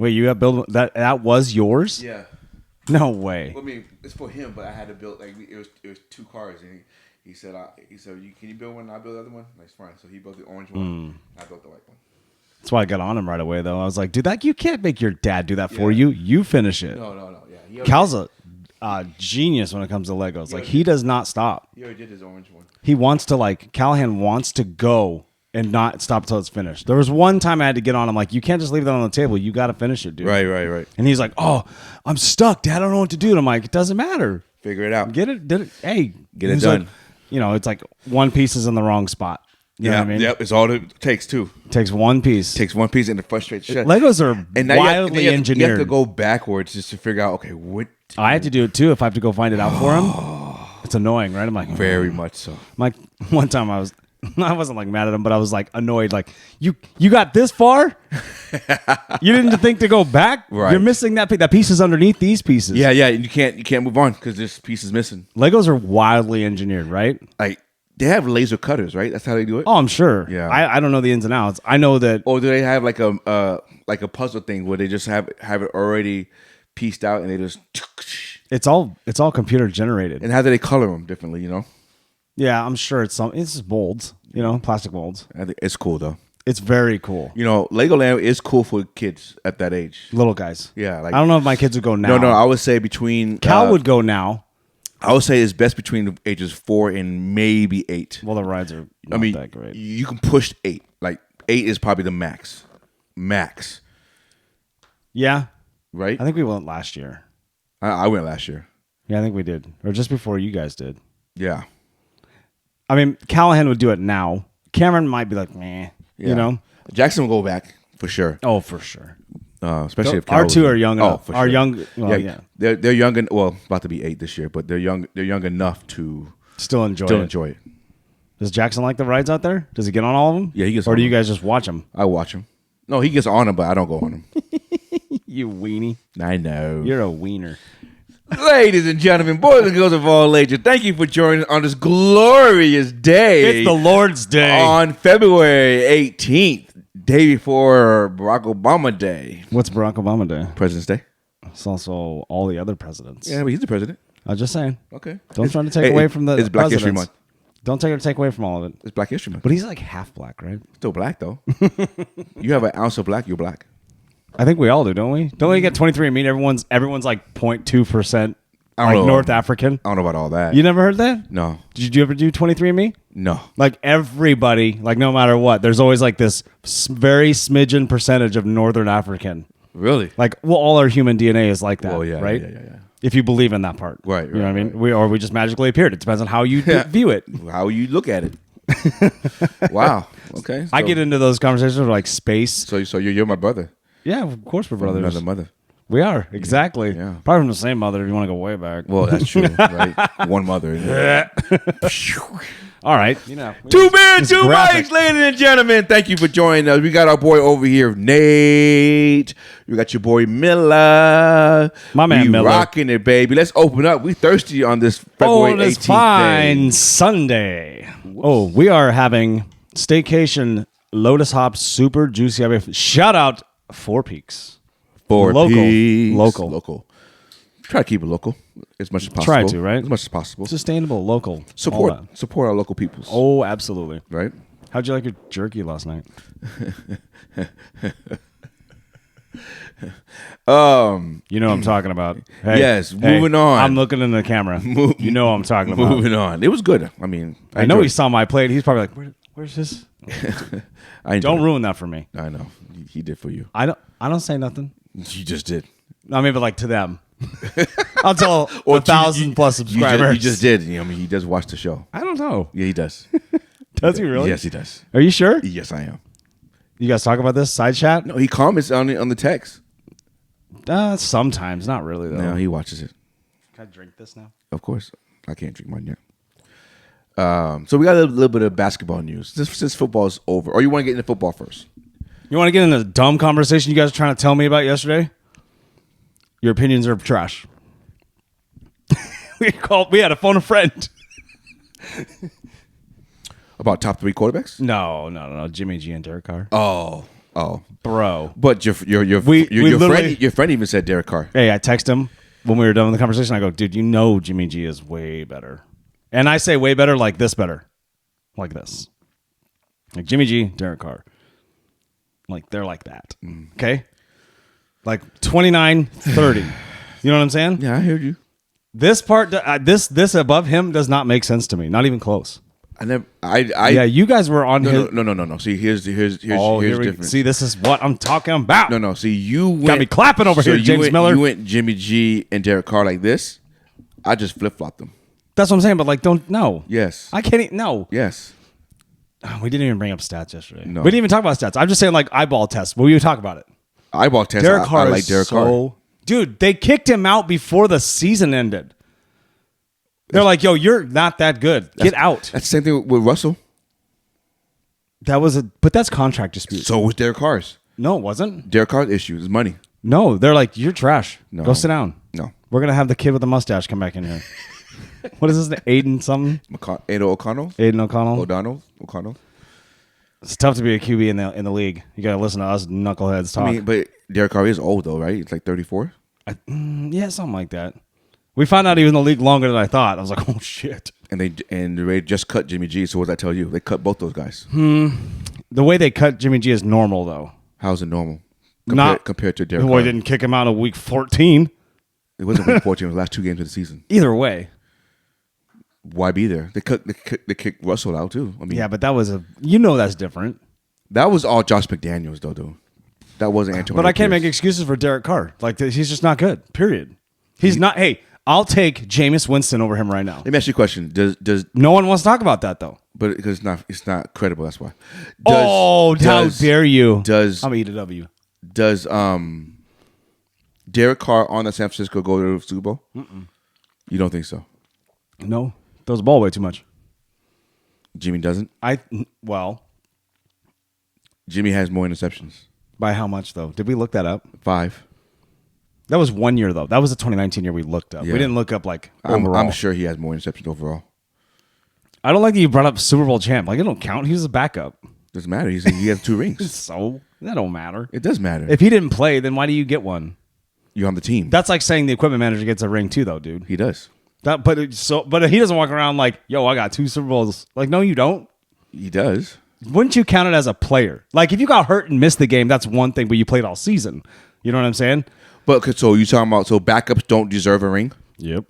Wait, you got build that? That was yours? Yeah. No way. Well, I mean, it's for him, but I had to build like it was 2 cars, and he said, can you build one? And I build the other one. That's fine. So he built the orange one. I built the white one. That's why I got on him right away, though. I was like, dude, you can't make your dad do that for you. You finish it. No. Yeah. Cal's a genius when it comes to Legos. Like, he does not stop. He already did his orange one. He wants to, Callahan wants to go and not stop till it's finished. There was one time I had to get on him, like, you can't just leave that on the table. You got to finish it, dude. Right. And he's like, oh, I'm stuck, Dad. I don't know what to do. And I'm like, it doesn't matter. Figure it out. Get it. Hey. Get it done. Like, it's like one piece is in the wrong spot. You know what I mean? Yep. It's all it takes, too. It takes one piece. Takes one piece and it frustrates shit. Legos are wildly engineered. You have to go backwards just to figure out, okay, what... I have to do it, too, if I have to go find it out for him. It's annoying, right? I'm like... Very much so. Like, one time I wasn't like mad at him, but I was like annoyed. Like, you got this far? You didn't think to go back? Right. You're missing that piece. That piece is underneath these pieces. Yeah. You can't move on because this piece is missing. Legos are wildly engineered, right? Like, they have laser cutters, right? That's how they do it? Oh, I'm sure. Yeah. I don't know the ins and outs. I know that... Or do they have like a puzzle thing where they just have it already pieced out and they just... It's all computer generated. And how do they color them differently, you know? Yeah, I'm sure it's just molds, plastic molds. I think it's cool, though. It's very cool. Legoland is cool for kids at that age. Little guys. Yeah. I don't know if my kids would go now. No, I would say between... Cal would go now. I would say it's best between the ages 4 and maybe 8. Well, the rides are not that great. You can push 8. Like, 8 is probably the max. Max. Yeah. Right? I think we went last year. I went last year. Yeah, I think we did. Or just before you guys did. Yeah. I mean, Callahan would do it now. Cameron might be like, meh. Yeah. Jackson will go back for sure. Oh, for sure. Especially if our two are young enough. For sure. Young. Well, yeah. They're young and about to be 8 this year, but they're young enough to still enjoy it. Does Jackson like the rides out there? Does he get on all of them? Yeah, he gets. Or do you guys just watch them? I watch him. No, he gets on them, but I don't go on them. You weenie. I know. You're a wiener. Ladies and gentlemen, boys and girls of all ages, thank you for joining on this glorious day. It's the Lord's Day. On February 18th, day before Barack Obama Day. What's Barack Obama Day? President's Day. It's also all the other presidents. Yeah, but he's the president. I was just saying. Okay. Don't try to take away from the It's Black History presidents. Month. Don't take away from all of it. It's Black History Month. But he's like half black, right? Still black, though. You have an ounce of black, you're black. I think we all do, don't we? Don't we get 23andMe? Everyone's like 0.2% like North African. I don't know about all that. You never heard that? No. Did you ever do 23andMe? No. Like everybody, like no matter what, there's always like this very smidgen percentage of Northern African. Really? Like, well, all our human DNA is like that, right? Yeah. If you believe in that part. Right. You know what I mean? We just magically appeared. It depends on how you view it. How you look at it. Wow. Okay. I get into those conversations with like space. So you're my brother. Yeah, of course we're brothers. Another mother. We are, exactly. Yeah. Probably from the same mother if you want to go way back. Well, that's true, right? One mother. All right. 2 men, 2 mics, ladies and gentlemen. Thank you for joining us. We got our boy over here, Nate. We got your boy Miller. My man Miller. Rocking it, baby. Let's open up. We thirsty on this February 18th fine day. Sunday. Oh, we are having Staycation Lotus Hop Super Juicy IPA. Shout out Four Peaks. Local. Try to keep it local as much as possible. Try to, right? As much as possible. Sustainable, local. Support our local peoples. Oh, absolutely. Right? How'd you like your jerky last night? You know what I'm talking about. Hey, yes, moving on. I'm looking in the camera. You know what I'm talking about. Moving on. It was good. I mean, I know he saw my plate. He's probably like, where's this? Don't ruin that for me. I know. He did for you. I don't say nothing. You just did. I mean, but like to them. I'll tell 1,000 plus subscribers. You just did. I mean, he does watch the show. I don't know. Yeah, he does. Does he really? Yes, he does. Are you sure? Yes, I am. You guys talk about this side chat? No, he comments on the text. Sometimes, not really though. No, he watches it. Can I drink this now? Of course, I can't drink mine yet. So we got a little bit of basketball news. Since football's over, or you want to get into football first? You want to get into the dumb conversation you guys were trying to tell me about yesterday? Your opinions are trash. We had to phone a friend. About top 3 quarterbacks? No. Jimmy G and Derek Carr. Oh, Oh, bro. but your friend even said Derek Carr. Hey, I text him when we were done with the conversation. I go, dude, you know Jimmy G is way better. And I say way better like this better. Like this. Like Jimmy G, Derek Carr. Like they're like that. Okay? Like 29-30. You know what I'm saying? Yeah, I heard you. This part, this above him does not make sense to me. Not even close. Yeah, you guys were on his. No. See, here's different. See, this is what I'm talking about. No. See, you got me clapping over here, James Miller. You went Jimmy G and Derek Carr like this. I just flip flopped them. That's what I'm saying. But like, don't no. Yes. I can't. No. Yes. We didn't even bring up stats yesterday. No. We didn't even talk about stats. I'm just saying like eyeball tests. Will you talk about it? Eyeball test. Derek Carr. I like Derek Carr. Dude, they kicked him out before the season ended. They're like, yo, you're not that good. Get out. That's the same thing with Russell. But that's contract dispute. So was Derek Carr's. No, it wasn't. Derek Carr's issue is money. No, they're like, you're trash. No. Go sit down. No. We're gonna have the kid with the mustache come back in here. What is his name? Aiden something? Aiden O'Connell. Aiden O'Connell. O'Connell. It's tough to be a QB in the league. You gotta listen to us knuckleheads talk. I mean, but Derek Carr is old though, right? It's like 34. Yeah, something like that. We found out he was in the league longer than I thought. I was like, oh shit. And they just cut Jimmy G. So what does that tell you? They cut both those guys. The way they cut Jimmy G is normal though. How's it normal? Compared to Derek Carr. Well, they didn't kick him out of week 14. It wasn't week 14. It was the last 2 games of the season. Either way. Why be there? They kicked Russell out too. I mean, yeah, but that was that's different. That was all Josh McDaniels though. That wasn't Antonio. But I can't make excuses for Derek Carr. Like he's just not good. Period. He's not. Hey, I'll take Jameis Winston over him right now. Let me ask you a question. Does no one wants to talk about that though? But because it's not credible. That's why. How dare you? I'm gonna eat a W. Does Derek Carr on the San Francisco go to the Super Bowl? You don't think so? No, throws the ball way too much. Jimmy doesn't. Jimmy has more interceptions. By how much though? Did we look that up? 5. That was 1 year though. That was the 2019 year we looked up. Yeah. We didn't look up like overall. I'm sure he has more interceptions overall. I don't like that you brought up Super Bowl champ. Like it don't count. He was a backup. Doesn't matter. He has 2 rings. So that don't matter. It does matter. If he didn't play, then why do you get one? You're on the team. That's like saying the equipment manager gets a ring too, though, dude. He does. But he doesn't walk around like, yo, I got 2 Super Bowls. Like, no, you don't. He does. Wouldn't you count it as a player? Like, if you got hurt and missed the game, that's one thing, but you played all season. You know what I'm saying? But so you talking about backups don't deserve a ring? Yep.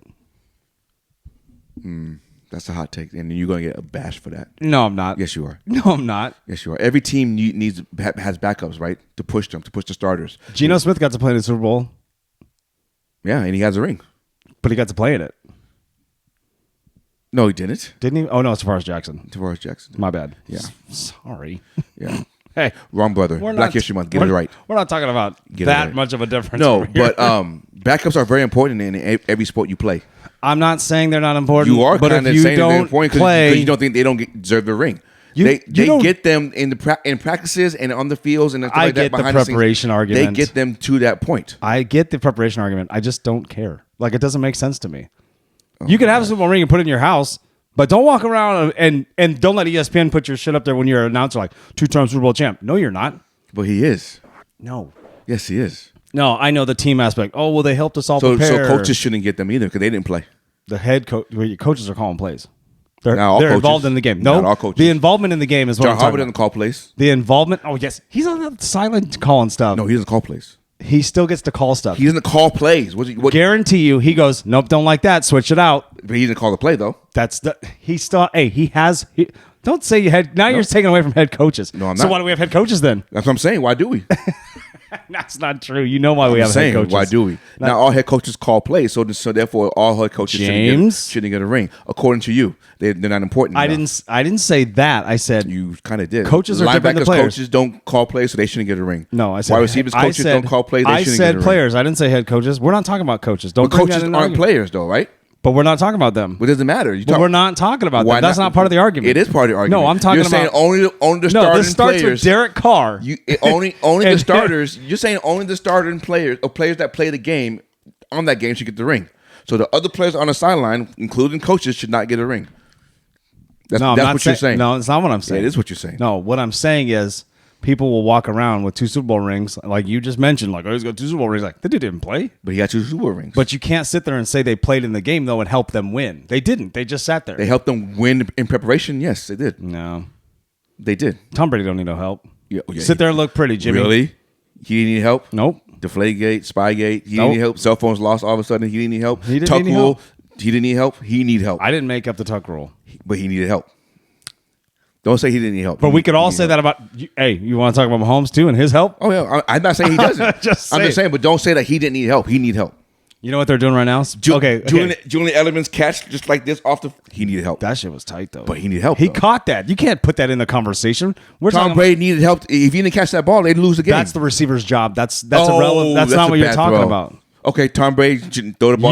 That's a hot take, and you're gonna get a bash for that. No, I'm not. Yes, you are. No, I'm not. Yes, you are. Every team has backups, right? To push the starters. Geno Smith got to play in the Super Bowl. Yeah, and he has a ring. But he got to play in it. No, he didn't. Didn't he? Oh, no, it's Tavares Jackson. Tavares Jackson. My bad. Yeah. Sorry. Yeah. Hey. Wrong brother. Black History Month. Get it right. We're not talking about much of a difference. No, but backups are very important in every sport you play. I'm not saying they're not important. You are but kind if of you saying they're don't important play, because you don't think they don't deserve the ring. They get them in practices and on the fields and stuff like that. I get the preparation argument. They get them to that point. I get the preparation argument. I just don't care. Like, it doesn't make sense to me. You can have a Super Bowl ring and put it in your house, but don't walk around and don't let ESPN put your shit up there when you're an announcer like 2-time Super Bowl champ. No, you're not. But he is. No. Yes, he is. No, I know the team aspect. Oh, well, they helped us all prepare. So coaches shouldn't get them either because they didn't play. The head coach, coaches are calling plays. They're coaches. involved in the game. No, not all coaches. The involvement in the game is what John I'm talking Harbaugh about. doesn't call plays. The involvement. Oh, yes. He's on the silent calling stuff. No, he doesn't call plays. He still gets to call stuff. He doesn't call plays. Guarantee you, he goes, nope, don't like that. Switch it out. But he didn't call the play, though. Don't say you're taking away from head coaches. No, I'm not. So why do we have head coaches then? That's what I'm saying. Why do we? That's not true. You know why we have head coaches. Why do we? Now, all head coaches call plays, so therefore all head coaches shouldn't get a ring. According to you, they're not important enough. I didn't say that. I said you kind of did. Coaches are different than players. Coaches don't call plays, so they shouldn't get a ring. No, I said wide receivers coaches don't call plays. They shouldn't get a ring. I said players. I didn't say head coaches. We're not talking about coaches. Don't. But coaches aren't players, though, right? But we're not talking about them. But it doesn't matter. We're not talking about them. That's not part of the argument. It is part of the argument. No, I'm talking about. You're saying only the starting players. No, this starts with Derek Carr. Only the starters. You're saying only the starting players or players that play the game on that game should get the ring. So the other players on the sideline, including coaches, should not get a ring. That's what you're saying. No, it's not what I'm saying. Yeah, it is what you're saying. No, what I'm saying is people will walk around with 2 Super Bowl rings, like you just mentioned, like, oh, he's got 2 Super Bowl rings. Like, the dude didn't play. But he got 2 Super Bowl rings. But you can't sit there and say they played in the game, though, and help them win. They didn't. They just sat there. They helped them win in preparation. Yes, they did. No. They did. Tom Brady don't need no help. Yeah, sit there and look pretty, Jimmy. Really? He didn't need help? Nope. Deflategate, Spygate. He didn't need help. Cell phones lost all of a sudden. He didn't need help. He didn't Tuck need rule. help. He didn't need help. He needed help. I didn't make up the Tuck rule. But he needed help. Don't say he didn't need help. But we could all say that about, hey, you want to talk about Mahomes too and his help? Oh, yeah. I'm not saying he doesn't. I'm just saying, but don't say that he didn't need help. He needed help. You know what they're doing right now? Julian Edelman's catch just like this he needed help. That shit was tight, though. But he needed help. He caught that. You can't put that in the conversation. Tom Brady needed help. If he didn't catch that ball, they'd lose the game. That's the receiver's job. That's irrelevant. That's not what you're talking about. Okay, Tom Brady shouldn't throw the ball.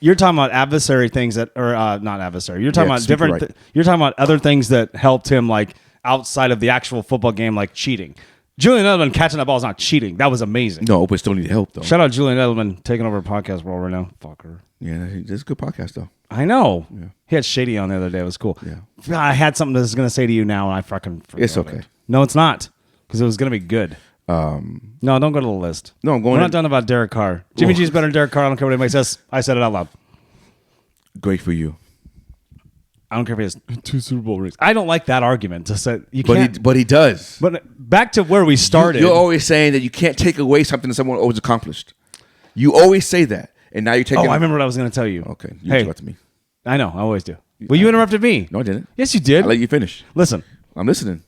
You're talking about adversary things that, or not adversary. You're talking about different. Right. You're talking about other things that helped him, like outside of the actual football game, like cheating. Julian Edelman catching that ball is not cheating. That was amazing. No, but still need help though. Shout out Julian Edelman taking over podcast world right now. Fucker. Yeah, it's a good podcast though. I know. Yeah. He had Shady on the other day. It was cool. Yeah. I had something that I was going to say to you now, and I fucking forgot. It's okay. No, it's not, because it was going to be good. No, don't go to the list. No, I'm going. We're not done about Derek Carr. Jimmy G's better than Derek Carr. I don't care what anybody says. I said it out loud. Great for you. I don't care if he has 2 Super Bowl rings. I don't like that argument. To say you but can't. But he does. But back to where we started. You're always saying that you can't take away something that someone always accomplished. You always say that, and now you're taking. Oh, I remember what I was going to tell you. Okay, you interrupted me. I know. I always do. Well, you interrupted me. No, I didn't. Yes, you did. I'll let you finish. Listen, I'm listening.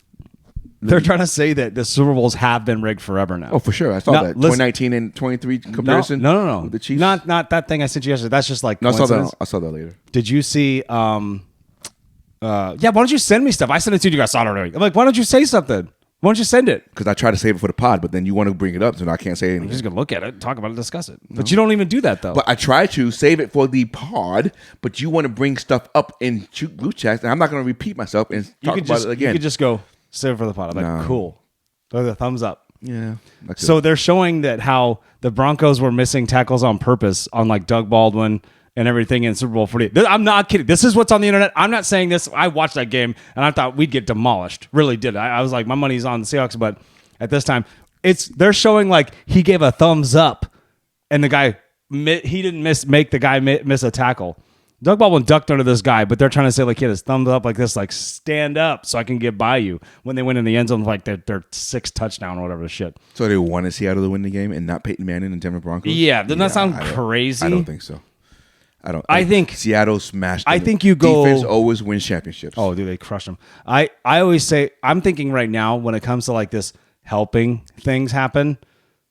they're trying to say that the Super Bowls have been rigged forever now. Oh, for sure. I saw that 2019 and 23 comparison. No. With the Chiefs. Not that thing I sent you yesterday. That's just like. No, I saw that later. Did you see? Why don't you send me stuff? I sent it to you. You guys saw it already. I'm like, why don't you say something? Why don't you send it? Because I try to save it for the pod, but then you want to bring it up, so I can't say anything. I'm just gonna look at it, talk about it, discuss it. But you don't even do that though. But I try to save it for the pod, but you want to bring stuff up in group chats, and I'm not going to repeat myself and talk about it again. You could just go save it for the pod. I'm like, cool. Throw the thumbs up. Yeah. So they're showing that how the Broncos were missing tackles on purpose on like Doug Baldwin and everything in Super Bowl 48. I'm not kidding. This is what's on the internet. I'm not saying this. I watched that game and I thought we'd get demolished. Really did. I was like, my money's on the Seahawks, but at this time, they're showing like he gave a thumbs up and the guy he didn't make the guy miss a tackle. Doug Baldwin ducked under this guy, but they're trying to say like he had his thumbs up like this, like stand up so I can get by you. When they went in the end zone, like their 6th touchdown or whatever the shit. So they wanted Seattle to win the game and not Peyton Manning and Denver Broncos? Yeah, doesn't that sound crazy? I don't think so. I think Seattle smashed them. I think you go. Defense always wins championships. Oh, dude, they crush them. I always say, I'm thinking right now when it comes to like this helping things happen.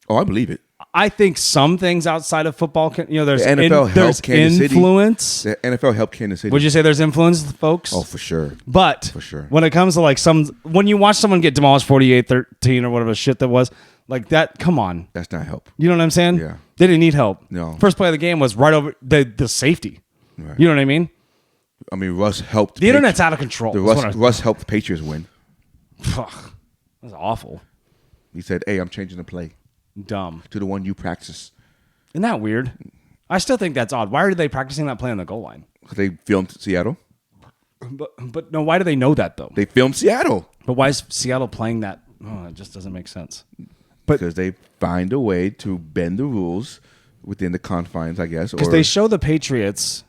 Oh, I believe it. I think some things outside of football can, there's the NFL there's Kansas influence. City. The NFL helped Kansas City. Would you say there's influence, folks? Oh, for sure. But for sure. When it comes to like when you watch someone get demolished 48-13 or whatever shit that was, like that, come on. That's not help. You know what I'm saying? Yeah. They didn't need help. No. First play of the game was right over the safety. Right. You know what I mean? I mean, Russ helped. The internet's out of control. Russ helped the Patriots win. That's awful. He said, hey, I'm changing the play. Dumb. To the one you practice. Isn't that weird? I still think that's odd. Why are they practicing that play on the goal line? Because they filmed Seattle. But no, why do they know that though? They filmed Seattle. But why is Seattle playing that? Oh, it just doesn't make sense. Because they find a way to bend the rules within the confines, I guess. Because they show the Patriots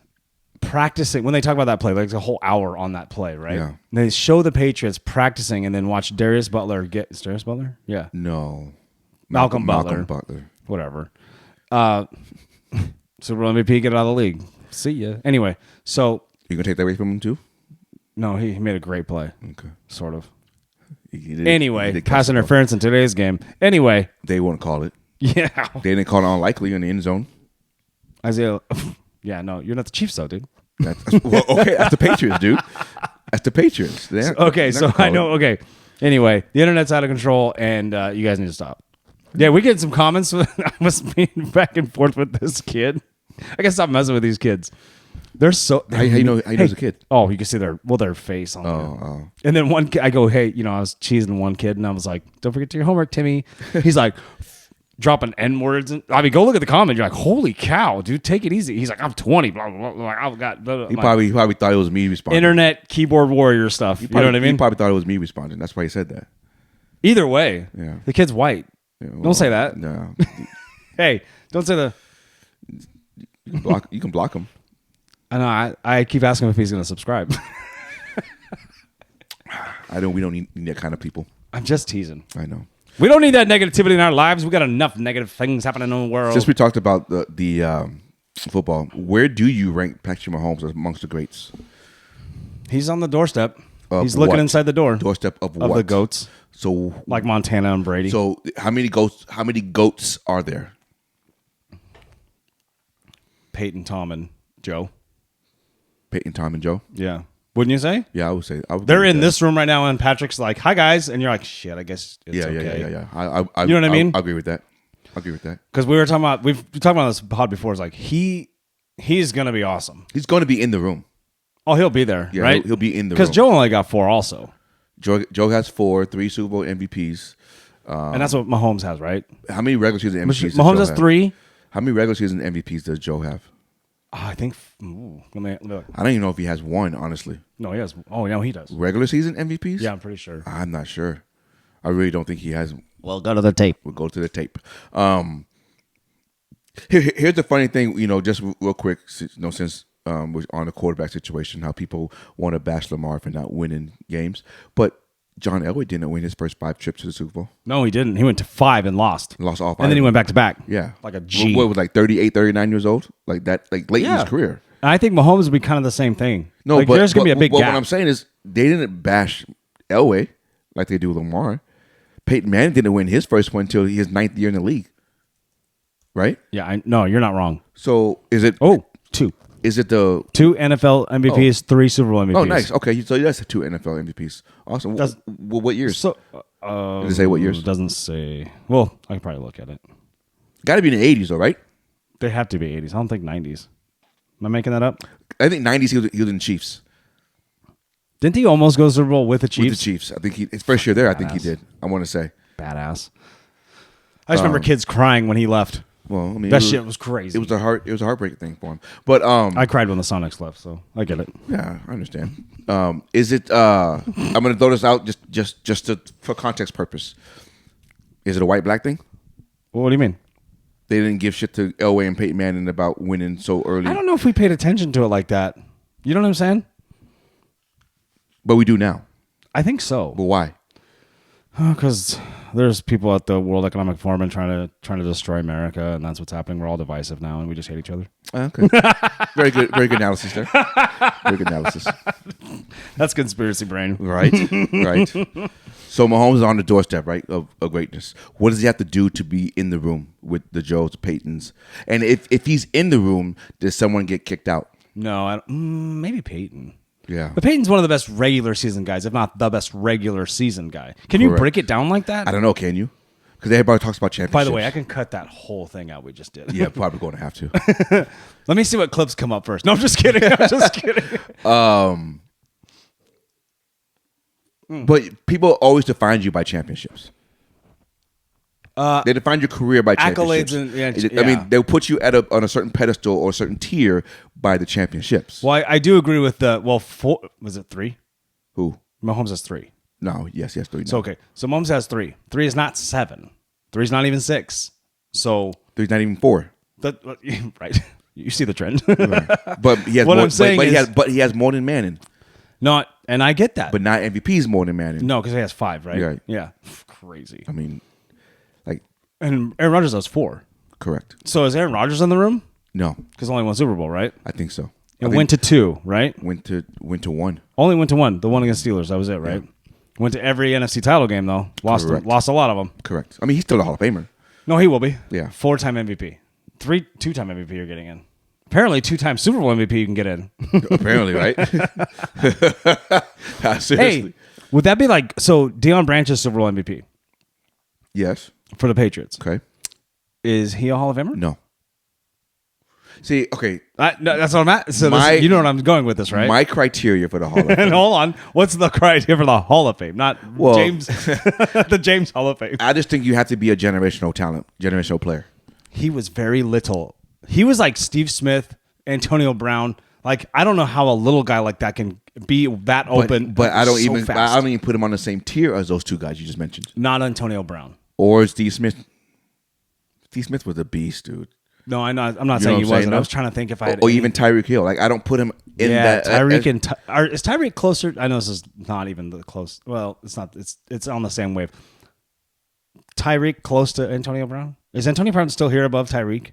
practicing when they talk about that play, like it's a whole hour on that play, right? Yeah. And they show the Patriots practicing and then watch Darius Butler get. Is Darius Butler? Yeah. No. Malcolm Butler. Whatever. Super Bowl MVP, get out of the league. See ya. Anyway, so you gonna take that away from him too? No, he made a great play. Okay. Sort of. He pass interference in today's game. Anyway. They won't call it. Yeah. They didn't call it unlikely in the end zone. Isaiah. Yeah, no, you're not the Chiefs though, dude. Okay, that's the Patriots, dude. That's the Patriots. So I know. Okay. Anyway, the internet's out of control, and you guys need to stop. Yeah, we get some comments. I was being back and forth with this kid. I gotta stop messing with these kids. They're so. How you know he's a kid? Oh, you can see their face on there. And then one kid, I go, hey, I was cheesing one kid, and I was like, don't forget to your homework, Timmy. He's like, dropping N words. I mean, go look at the comment. You're like, holy cow, dude, take it easy. He's like, I'm 20. Blah blah blah. Like, I've got. Blah, blah. He probably thought it was me responding. Internet keyboard warrior stuff. You know what I mean? He probably thought it was me responding. That's why he said that. Either way, Yeah. the kid's white. Yeah, well, Don't say that. No. Hey, don't say the. You can block him. I know. I keep asking him if he's going to subscribe. We don't need that kind of people. I'm just teasing. I know. We don't need that negativity in our lives. We got enough negative things happening in the world. Since we talked about the football, where do you rank Patrick Mahomes amongst the greats? He's on the doorstep. Of He's looking what? inside the door. Doorstep of what? Of the goats. So Like Montana and Brady. So how many goats are there? Peyton, Tom, and Joe. Peyton, Tom, and Joe? Yeah. Wouldn't you say? Yeah, I would say. They're in this room right now, and Patrick's like, "Hi guys," and you're like, "Shit, I guess it's okay." Yeah. You know what I mean? I agree with that. Because we were talking about we've talked about this pod before. It's like he's gonna be awesome. He's going to be in the room. Oh, he'll be there, Yeah, right? he'll be in the room. Because Joe only got 4 also, Joe has 4, 3 Super Bowl MVPs. and that's what Mahomes has, right? How many regular season MVPs? does Mahomes Joe has have? 3. How many regular season MVPs does Joe have? I think. Let me look. I don't even know if he has one, honestly. No, he has. Oh, no, he does. Regular season MVPs? Yeah, I'm pretty sure. I'm not sure. I really don't think he has. Well, go to the tape. We'll go to the tape. Here's the funny thing, just real quick, since we're on the quarterback situation, how people want to bash Lamar for not winning games. But John Elway didn't win his first 5 trips to the Super Bowl. No, he didn't. He went to 5 and lost. Lost all 5. And then he went back to back. Yeah. Like a G. What was like 38, 39 years old? Like that, like late in his career. And I think Mahomes would be kind of the same thing. No, like, but there's going to be a big gap. What I'm saying is they didn't bash Elway like they do Lamar. Peyton Manning didn't win his first one until his 9th year in the league. Right? Yeah, no, you're not wrong. So is it... Oh, 2. Is it the 2 NFL MVPs, 3 Super Bowl MVPs? Oh, nice. Okay, so that's 2 NFL MVPs. Awesome. What years? So, Does it say what years? It doesn't say. Well, I can probably look at it. Got to be in the 80s, though, right? They have to be 80s. I don't think 90s. Am I making that up? I think 90s he was in the Chiefs. Didn't he almost go to Super Bowl with the Chiefs? With the Chiefs. I think his first year there, I think he did. I want to say. Badass. I just remember kids crying when he left. Well, I mean, that shit was crazy. It was a heartbreaking thing for him. But I cried when the Sonics left, so I get it. Yeah, I understand. Is it? I'm going to throw this out just for context purpose. Is it a white black thing? What do you mean? They didn't give shit to Elway and Peyton Manning about winning so early. I don't know if we paid attention to it like that. You know what I'm saying? But we do now. I think so. But why? Because there's people at the World Economic Forum trying to destroy America, and that's what's happening. We're all divisive now, and we just hate each other. Okay. Very good analysis there. Very good analysis. That's conspiracy brain. Right. So Mahomes is on the doorstep, right, of greatness. What does he have to do to be in the room with the Joes, Peytons? And if he's in the room, does someone get kicked out? No, maybe Peyton. Yeah. But Peyton's one of the best regular season guys, if not the best regular season guy. Can you break it down like that? I don't know. Can you? Because everybody talks about championships. By the way, I can cut that whole thing out we just did. Yeah, probably going to have to. Let me see what clips come up first. No, I'm just kidding. But people always define you by championships. They define your career by championships. Accolades. I mean, they'll put you on a certain pedestal or a certain tier by the championships. Well, I do agree with was it 3? Who? Mahomes has 3. No, yes, 3. So, okay. So Mahomes has 3. 3 is not 7. 3 is not even 6. So 3's not even 4. Right. You see the trend. Right. But he has What more, I'm saying but he has more than Manning. No, and I get that. But not MVPs more than Manning. No, because he has 5, right? Right. Yeah. Crazy. I mean, like, and Aaron Rodgers has 4. Correct. So is Aaron Rodgers in the room? No. Because only one Super Bowl, right? I think so. It went to 2, right? Went to 1. Only went to 1. The one against Steelers. That was it, right? Yeah. Went to every NFC title game, though. Lost a lot of them. Correct. I mean, he's still a Hall of Famer. No, he will be. Yeah. 4-time MVP. 2-time MVP you're getting in. Apparently, 2-time Super Bowl MVP you can get in. Apparently, right? Seriously. Hey, would that be like... So, Deion Branch's Super Bowl MVP. Yes. For the Patriots. Okay. Is he a Hall of Famer? No. See, okay. No, that's what I'm at. So you know what I'm going with this, right? My criteria for the Hall of Fame. And hold on. What's the criteria for the Hall of Fame? Not James, the James Hall of Fame. I just think you have to be a generational talent, generational player. He was very little. He was like Steve Smith, Antonio Brown. Like, I don't know how a little guy like that can be that open. But I don't so even fast. I don't even put him on the same tier as those two guys you just mentioned. Not Antonio Brown. Or Steve Smith. Steve Smith was a beast, dude. No, I'm not You know saying he what I'm saying, wasn't. though? I was trying to think if I had Or any- even Tyreek Hill. Like I don't put him in that. Tyreek is Tyreek closer? I know this is not even the close. Well, it's not. It's on the same wave. Tyreek close to Antonio Brown? Is Antonio Brown still here above Tyreek?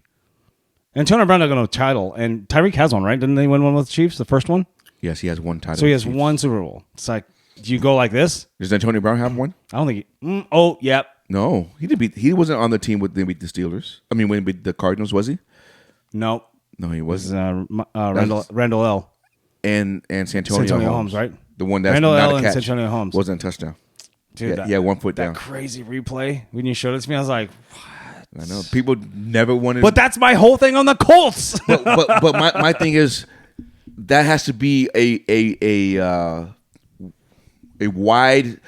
Antonio Brown got no title, and Tyreek has one, right? Didn't they win one with the Chiefs, the first one? Yes, he has one title. So he has one Super Bowl. It's like, do you go like this? Does Antonio Brown have one? I don't think. Oh, yep. No, he did beat. He wasn't on the team when they beat the Steelers. I mean, when they beat the Cardinals, was he? No. No, he It was wasn't. Randall L. And Santonio Holmes, right? The one that's Randall not L. a and catch. Santonio Holmes. Wasn't a touchdown. Dude, Yeah, 1 foot that down. crazy replay when you showed it to me, I was like, I know people never wanted. but that's my whole thing on the Colts. but my thing is that has to be a wide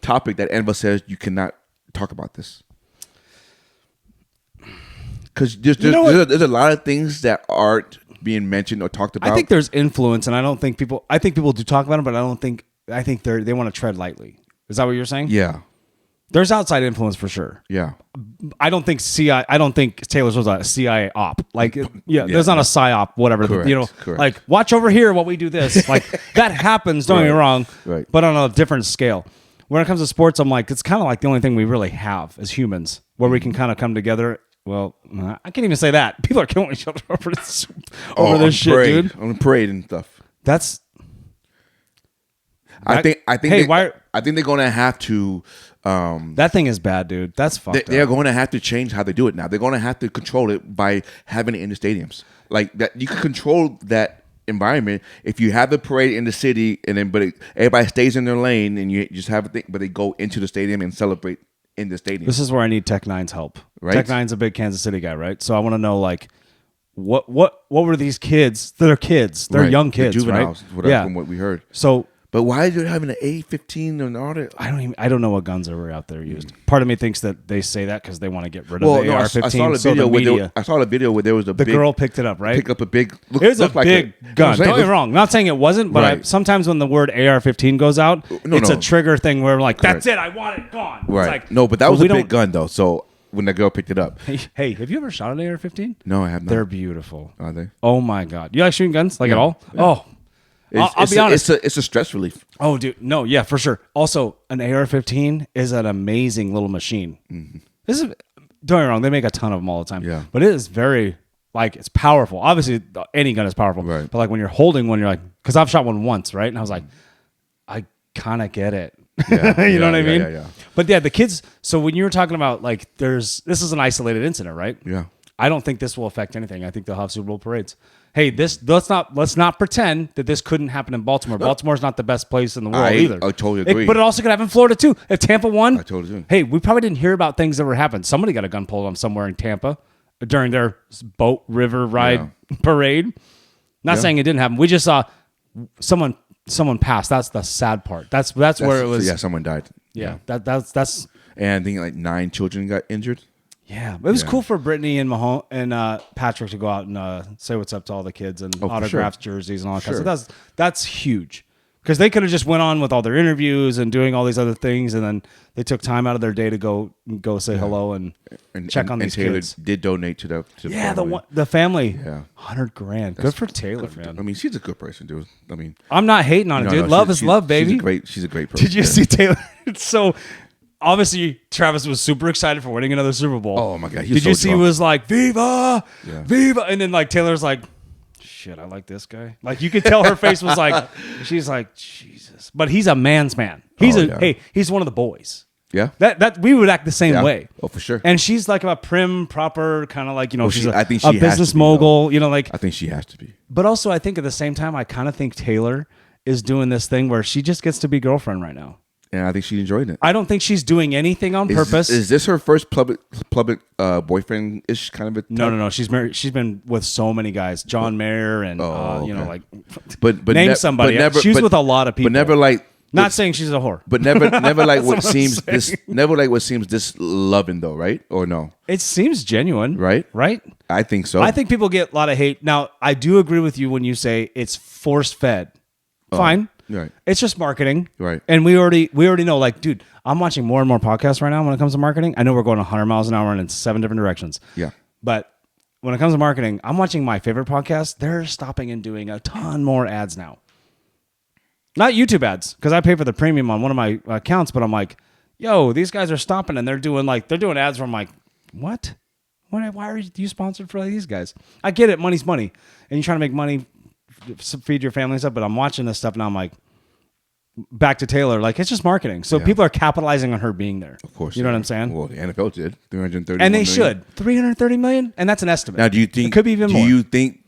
topic that Enva says you cannot talk about this. Because there's a lot of things that aren't being mentioned or talked about. I think there's influence, and I think people do talk about it, but I think they want to tread lightly. Is that what you're saying? Yeah. There's outside influence for sure. Yeah. I don't think Taylor Swift's a CIA op. Like, there's not a psyop, whatever. Correct, correct. Like, watch over here while we do this. Like, that happens, don't get me wrong, right. but on a different scale. When it comes to sports, I'm like, it's kind of like the only thing we really have as humans where we can kind of come together. Well, I can't even say that. People are killing each other over this shit, parade, dude. On the parade and stuff. That's... I think Hey, I think they're going to have to. That thing is bad, dude. That's fucked They're up. going to have to change how they do it now. They're going to have to control it by having it in the stadiums. Like that, you can control that environment if you have the parade in the city, and then everybody stays in their lane, and you just have a thing. But they go into the stadium and celebrate in the stadium. This is where I need Tech Nine's help. Right? Tech Nine's a big Kansas City guy, right? So I want to know, like, what were these kids? They're kids. They're Right. young kids, the juveniles, right? Whatever, from what we heard. So But why are you having an A15 and all that? I don't know what guns are out there used. Part of me thinks that they say that because they want to get rid of the I AR-15. saw the so video the where media, I saw the video where there was the girl picked it up, right? Pick up a big. It was a big gun. Don't get me wrong. Not saying it wasn't, but Right. sometimes when the word AR-15 goes out, it's a trigger thing where I'm like, that's it. I want it gone. Right. It's like, No, but that was we a big don't- gun though. So when the girl picked it up, Hey, have you ever shot an AR-15? no, I have not. They're beautiful. Are they? Oh my god, you like shooting guns like at all? Yeah. Oh, I'll be honest. It's a stress relief. Oh, dude, no, yeah, for sure. Also, an AR-15 is an amazing little machine. Mm-hmm. This is, don't get me wrong, they make a ton of them all the time. Yeah. But it is very, like, it's powerful. Obviously, any gun is powerful. Right. But like when you're holding one, you're like, because I've shot one once, right? And I was like, I kind of get it. Yeah, you know what I mean? Yeah. But yeah, the kids. So when you were talking about like, this is an isolated incident, right? Yeah. I don't think this will affect anything. I think they'll have Super Bowl parades. Hey, let's not pretend that this couldn't happen in Baltimore. Baltimore's not the best place in the world either. I totally agree. But it also could happen in Florida too. If Tampa won, I totally agree. hey, we probably didn't hear about things that were happening. Somebody got a gun pulled on somewhere in Tampa during their boat river ride parade. Not saying it didn't happen. We just saw someone passed. That's the sad part. That's where it was. Yeah, someone died. Yeah, that's. And I think like 9 children got injured. Yeah, it was cool for Brittany and Mahomes and Patrick to go out and say what's up to all the kids and autographs, jerseys, and all that kind of stuff. That's huge because they could have just went on with all their interviews and doing all these other things, and then they took time out of their day to go say hello and check on these Taylor kids. did donate to the family. the family. Yeah. $100,000. Good for Taylor, man. I mean, she's a good person, dude. I mean, I'm not hating on it, dude. Love is love, baby. She's a great person. Did you see Taylor? So. Obviously, Travis was super excited for winning another Super Bowl. Oh my god! Did you see? He was like "Viva, Yeah. Viva," and then like Taylor's like, "Shit, I like this guy." Like you could tell her face was like, she's like, "Jesus," but he's a man's man. He's one of the boys. Yeah. That we would act the same way. Oh, for sure. And she's like a prim, proper kind of like she's I think a she has business to be, mogul. though. Like I think she has to be. But also, I think at the same time, I kind of think Taylor is doing this thing where she just gets to be girlfriend right now. And I think she enjoyed it. I don't think she's doing anything on purpose. Is this her first public boyfriend-ish kind of a type? No. She's married. She's been with so many guys. John Mayer and okay. but But name somebody. She's with a lot of people. But never like. Not saying she's a whore. But never like what That's seems what I'm saying. this loving though, right? Or no? It seems genuine, Right? Right. I think so. I think people get a lot of hate. Now, I do agree with you when you say it's force fed. Fine. Right. It's just marketing. Right. And we already know, like, dude, I'm watching more and more podcasts right now when it comes to marketing. I know we're going 100 miles an hour and in 7 different directions. Yeah. But when it comes to marketing, I'm watching my favorite podcast. They're stopping and doing a ton more ads now. Not YouTube ads, because I pay for the premium on one of my accounts, but I'm like, yo, these guys are stopping and they're doing ads where I'm like, what? Why are you sponsored for these guys? I get it, money's money, and you're trying to make money, feed your family and stuff. But I'm watching this stuff and I'm like, back to Taylor, like it's just marketing. So people are capitalizing on her being there. Of course, you know what I'm saying? Well, the NFL did 330, and they should 330 million, and that's an estimate. Now, do you think it could be even more? Do you think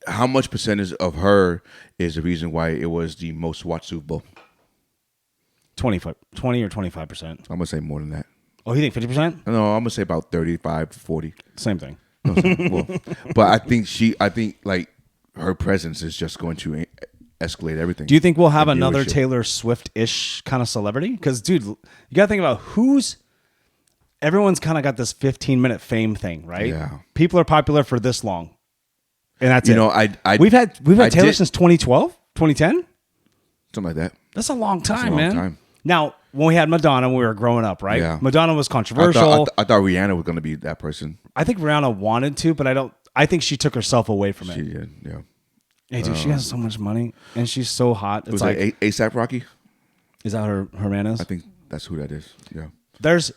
how much percentage of her is the reason why it was the most watched Super Bowl? 20 or 25%. I'm gonna say more than that. Oh, you think 50%? No, I'm gonna say about 35 to 40. Same thing. No, well, but I think like her presence is just going to escalate everything. Do you think we'll have Like another viewership. Taylor Swift-ish kind of celebrity? Because, dude, you got to think about everyone's kind of got this 15-minute fame thing, right? Yeah. People are popular for this long. And that's You it. know, we've had Taylor did- since 2012, 2010. something like that. That's a long time, long man. time. Now, when we had Madonna, when we were growing up, right? Yeah. Madonna was I controversial. thought Rihanna was going to be that person. I think Rihanna wanted to, but I think she took herself away from it. She did, yeah. Hey, dude, she has so much money, and she's so hot. It's Was like, that ASAP Rocky? is that her man is? I think that's who that is. Yeah. There's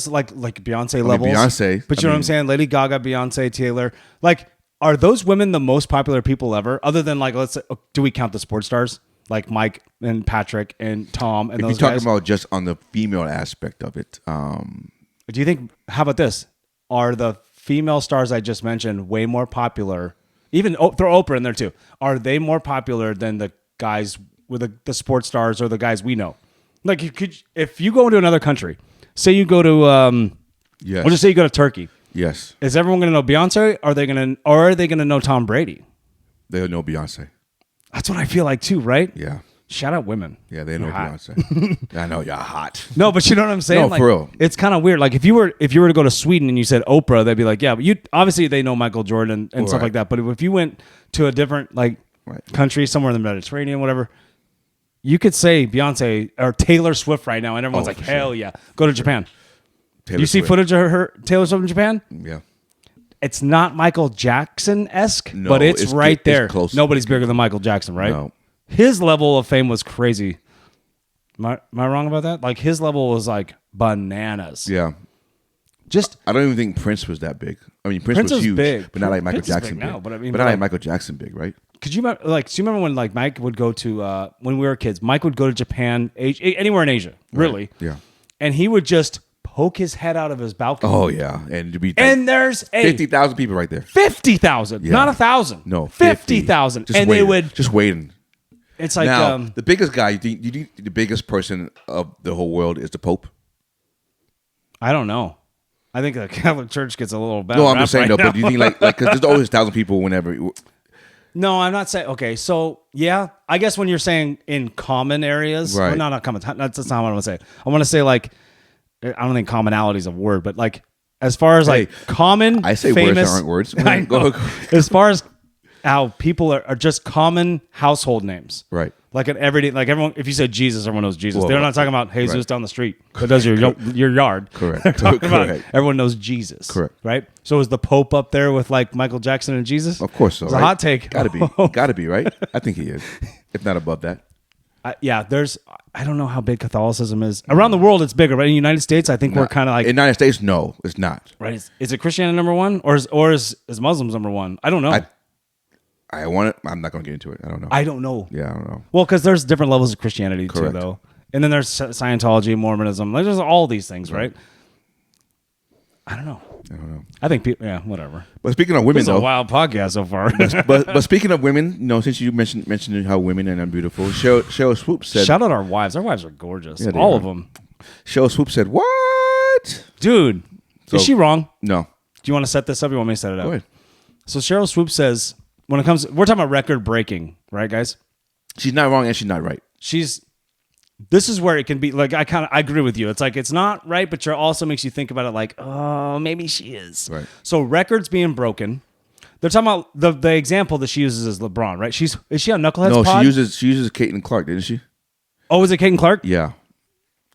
like Beyonce levels. Beyonce, But you know what I'm saying? Lady Gaga, Beyonce, Taylor. Like, are those women the most popular people ever? Other than, like, let's say, do we count the sports stars? Like Mike and Patrick and Tom and If those you're talking guys? about just on the female aspect of it, Do you think, how about this? Are the female stars I just mentioned way more popular? Even throw Oprah in there too. Are they more popular than the guys with the sports stars or the guys we know? Like, if you go into another country, say you go to, yes. we'll just say you go to Turkey. Yes. Is everyone going to know Beyonce? Or are they going to know Tom Brady? They'll know Beyonce. That's what I feel like too, right? Yeah. Shout out women. Yeah, they know You're hot. Beyonce. I know you're hot. No, but you know what I'm saying? No, like, for real. It's kind of weird. Like if you were to go to Sweden and you said Oprah, they'd be like, yeah, but you obviously they know Michael Jordan and stuff Right. like that. But if you went to a different Right. country, somewhere in the Mediterranean, whatever, you could say Beyonce or Taylor Swift right now, and everyone's like, for hell sure. yeah. Go to Japan. Taylor You see Swift. footage of her Taylor Swift in Japan? Yeah. It's not Michael Jackson-esque, No, but it's right it's there. close. Nobody's bigger than Michael Jackson, right? No. His level of fame was crazy. Am I wrong about that? Like his level was like bananas. Yeah. Just I don't even think Prince was that big. I mean, Prince Prince was was huge, big. but not like Michael Prince is Jackson big now, but I mean, not but like like- Michael Jackson big, right? could you remember? Like, do you remember when like Mike would go to when we were kids? Mike would go to Japan, anywhere in Asia, really. Yeah. And he would just poke his head out of his balcony. Oh yeah, and to be And there's 50,000 people right there. 50,000, Yeah. not 1,000. No, 50,000, Just and waiting. they would. just waiting. It's like Now, the biggest guy, you think the biggest person of the whole world is the Pope? I don't know. I think the Catholic Church gets a little bad. No, I'm rap just saying right though. now. But do you think like because there's always 1,000 people whenever? No, I'm not saying. Okay, so yeah, I guess when you're saying in common areas, Right. well, not common. That's not what I want to say. I want to say like, I don't think commonality is a word, but like as far as like common, I say famous, words that aren't words. I know. Go. As far as how people are just common household names, Right. Like an everyday, like everyone. If you say Jesus, everyone knows Jesus. Well, They're not talking about Jesus right. down the street that does your yard. Correct. They're talking about Correct. everyone knows Jesus. Correct. Right. So is the Pope up there with like Michael Jackson and Jesus? Of course so. It's right? a hot take. Gotta be right. I think he is, if not above that. Yeah, I don't know how big Catholicism is around the world. It's bigger, right? In the United States, I think we're kind of like in the United States. No, it's not. right. Is it Christianity number one, or is Muslims number one? I don't know. I want it. I'm not going to get into it. I don't know. I don't know. Yeah, I don't know. Well, because there's different levels of Christianity Correct. too, though, and then there's Scientology, Mormonism. Like, there's all these things, right? I don't know. I think people. Yeah, whatever. But speaking of women, It's a though, wild podcast so far. but speaking of women, since you mentioned how women are beautiful, Sheryl Swoopes said. Shout out our wives. Our wives are gorgeous. Yeah, they all are. of them. Sheryl Swoopes said, "What, Dude? So- Is she wrong? No, Do you want to set this up? Or you want me to set it up? go ahead. So Sheryl Swoopes says, when it comes, we're talking about record breaking, right, guys? She's not wrong and she's not right. This is where it can be like, I agree with you. It's like, it's not right, but it also makes you think about it like, oh, maybe she is. Right. So records being broken, They're talking about the example that she uses is LeBron, right? Is she on Knuckleheads No, pod? she uses Caitlin Clark, didn't she? Oh, is it Caitlin Clark? Yeah.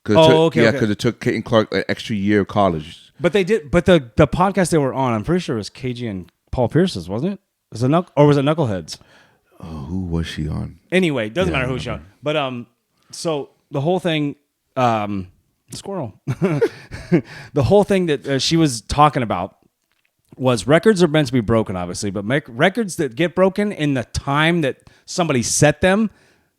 Okay. Yeah, because it took Caitlin Clark an extra year of college. But they did. But the podcast they were on, I'm pretty sure it was KG and Paul Pierce's, wasn't it? Was it Knuckleheads? Oh, who was she on? Anyway, doesn't matter who she on. But so the whole thing, squirrel. The whole thing that she was talking about was records are meant to be broken, obviously, but records that get broken in the time that somebody set them,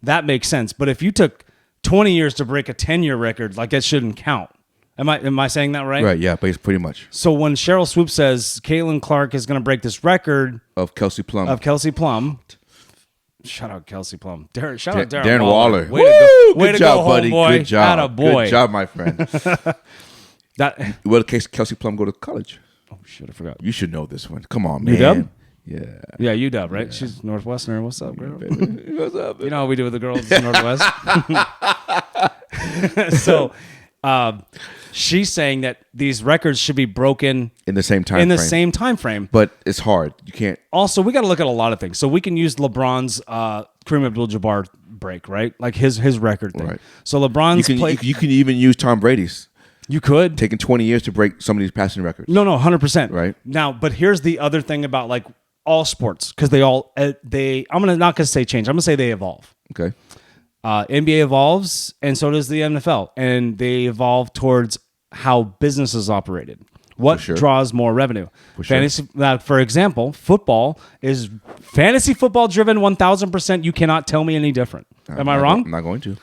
that makes sense. But if you took 20 years to break a 10-year record, like that shouldn't count. Am I saying that right? Right, yeah, pretty much. So when Sheryl Swoopes says Caitlin Clark is going to break this record Of Kelsey Plum. Shout out Kelsey Plum. Shout out Darren Waller. Way to go. Way Good to job, go, buddy. homeboy. Good job. Attaboy. Good job, my friend. Well, Kelsey Plum go to college? Oh, shit, I forgot. You should know this one. Come on, man. UW? Yeah. Yeah, UW, right? She's Northwestern. What's up, girl? What's up? You know how we do with the girls in Northwest? So she's saying that these records should be broken In the same time same time frame. But it's hard. You can't. Also, we got to look at a lot of things. So we can use LeBron's Kareem Abdul-Jabbar break, right? Like his record thing. Right. So LeBron's You can even use Tom Brady's. You could. Taking 20 years to break some of these passing records. No, 100%. Right. Now, but here's the other thing about like all sports, because I'm not gonna say change. I'm gonna say they evolve. Okay. NBA evolves, and so does the NFL, and they evolve towards how businesses operated. What draws more revenue? Fantasy. For example, football is fantasy football driven 1,000%. You cannot tell me any different. Am I wrong? I'm not going to.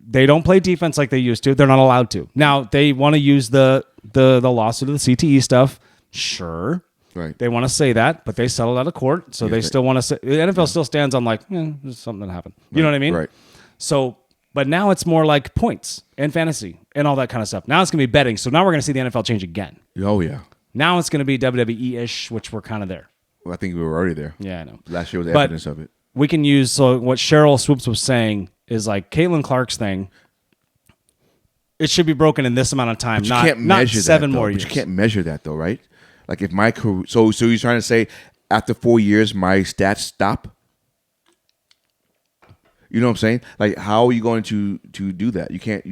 They don't play defense like they used to. They're not allowed to. Now they want to use the lawsuit of the CTE stuff. Sure. Right. They want to say that, but they settled out of court, so they still want to say the NFL still stands on like, there's something that happened. You know what I mean? Right. So, but now it's more like points and fantasy and all that kind of stuff. Now it's going to be betting. So now we're going to see the NFL change again. Oh, yeah. Now it's going to be WWE-ish, which we're kind of there. Well, I think we were already there. Yeah, I know. Last year was evidence of it. We can use, so what Sheryl Swoopes was saying is like Caitlin Clark's thing, it should be broken in this amount of time, not 7 more years. But you can't measure that though, right? Like if my career, so you're trying to say after 4 years my stats stop? You know what I'm saying? Like how are you going to do that? You can't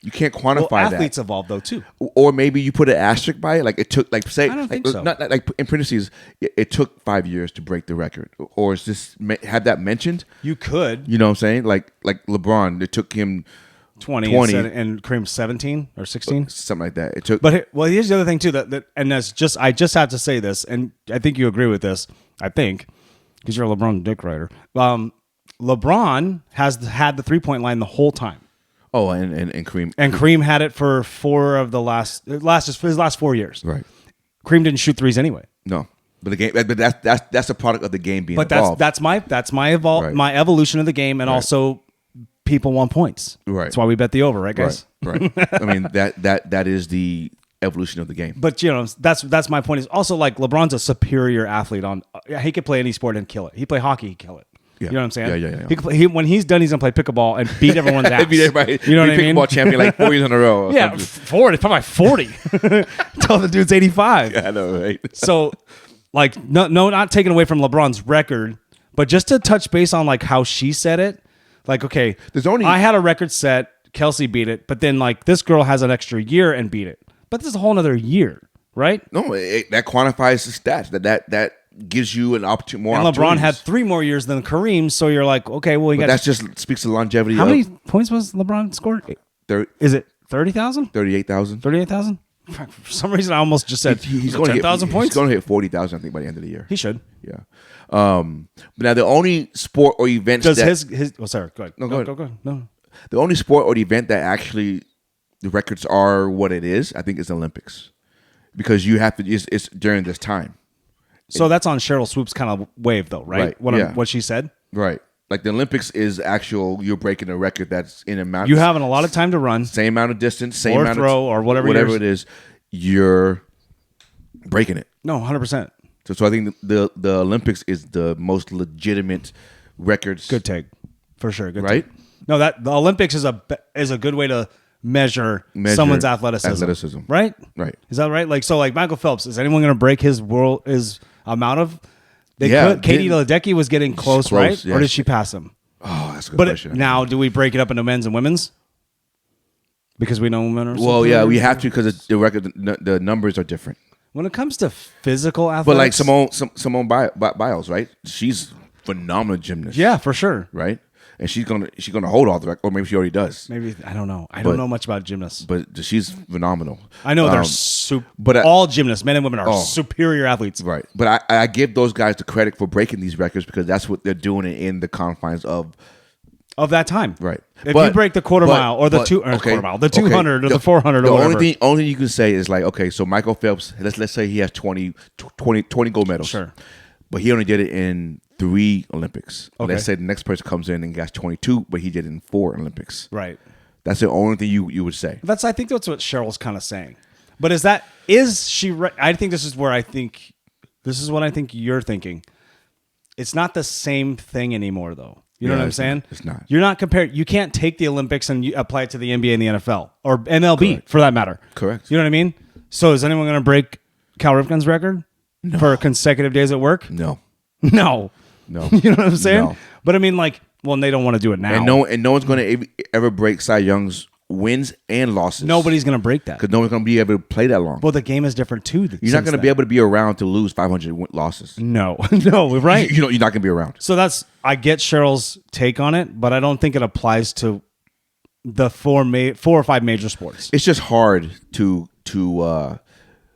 quantify that. Athletes evolve though too. Or maybe you put an asterisk by it, like it took, like say, I don't think so. Not like in parentheses, it took 5 years to break the record. Or is this have that mentioned? You could. You know what I'm saying? Like LeBron, it took him 20 and Kareem 17 or 16, something like that. It took. But here's the other thing too and that's just I just have to say this, and I think you agree with this. I think because you're a LeBron dick writer. LeBron has had the 3-point line the whole time. Oh, and Kareem. And Kareem had it for his last 4 years. Right. Kareem didn't shoot threes anyway. No. But the game, but that's a product of the game being evolved. That's my evolution of the game, and also people want points. Right. That's why we bet the over, right, guys? Right. I mean that is the evolution of the game. But that's my point. Is also like LeBron's a superior athlete. He could play any sport and kill it. He play hockey, he'd kill it. Yeah. You know what I'm saying? Yeah. He could play, when he's done, he's gonna play pickleball and beat everyone's ass. Beat everybody. You know what I mean? Pickleball champion like 4 years in a row. Yeah, 40, probably 40. Until the dude's 85. Yeah, I know, right? So, like, no, not taking away from LeBron's record, but just to touch base on like how she said it. Like, okay, I had a record set, Kelsey beat it, but then like this girl has an extra year and beat it. But this is a whole other year, right? No, that quantifies the stats. That gives you an opportunity more. And LeBron had 3 more years than Kareem, so you're like, okay, well, that just speaks to longevity. How many points was LeBron scored? Is it 30,000? 38,000. 38,000? For some reason, I almost just said he's going to 10,000 points. He's going to hit 40,000, I think, by the end of the year. He should. Yeah. But now the only sport or event does his. Oh, sorry. Go ahead. No, go ahead. No. The only sport or event that actually the records are what it is, I think, is the Olympics, because you have to. It's during this time. So that's on Sheryl Swoopes' kind of wave, though, right? What she said? Right. Like the Olympics is actual, you're breaking a record that's in amount. You having a lot of time to run. Same amount of distance, same or amount throw, of or whatever it is, you're breaking it. No, 100%. So I think the Olympics is the most legitimate records. Good take. For sure. Good right? take. No, that the Olympics is a good way to measure someone's athleticism. Athleticism. Right? Right. Is that right? Like, so like Michael Phelps, is anyone going to break his amount of. Yeah, Katie Ledecky was getting close, right? yeah. Or did she pass him? Oh, that's a good But question. now, do we break it up into men's and women's? Because we know women are. Well, yeah, we have to because the record, the numbers are different. When it comes to physical athletics, But like Simone Biles, right? She's phenomenal gymnast. yeah, for sure. Right, and she's gonna hold all the record, or maybe she already does. Maybe I don't know. I don't know much about gymnasts, But she's phenomenal. I know they're all gymnasts, men and women, are superior athletes. Right, but I give those guys the credit for breaking these records because that's what they're doing in the confines of that time. Right. If you break the quarter mile or the quarter mile, the 200 or the 400 or whatever. The only thing you can say is like, okay, so Michael Phelps, let's say he has 20 gold medals. Sure. But he only did it in 3 Olympics. Okay. Let's say the next person comes in and gets 22, but he did it in 4 Olympics. Right. That's the only thing you would say. I think that's what Cheryl's kind of saying. But is she right? I think this is what I think you're thinking. It's not the same thing anymore, though. You know what I'm saying? It's not. You're not comparing. You can't take the Olympics and apply it to the NBA and the NFL or MLB for that matter. Correct. You know what I mean? So is anyone going to break Cal Ripken's record for consecutive days at work? No. No. No. You know what I'm saying? No. But I mean, like, well, they don't want to do it now. And no one's going to ever break Cy Young's wins and losses. Nobody's going to break that. Because no one's going to be able to play that long. Well, the game is different too. You're not going to be able to be around to lose 500 losses. No, right? You're not going to be around. So I get Cheryl's take on it, but I don't think it applies to the 4 or 5 major sports. It's just hard to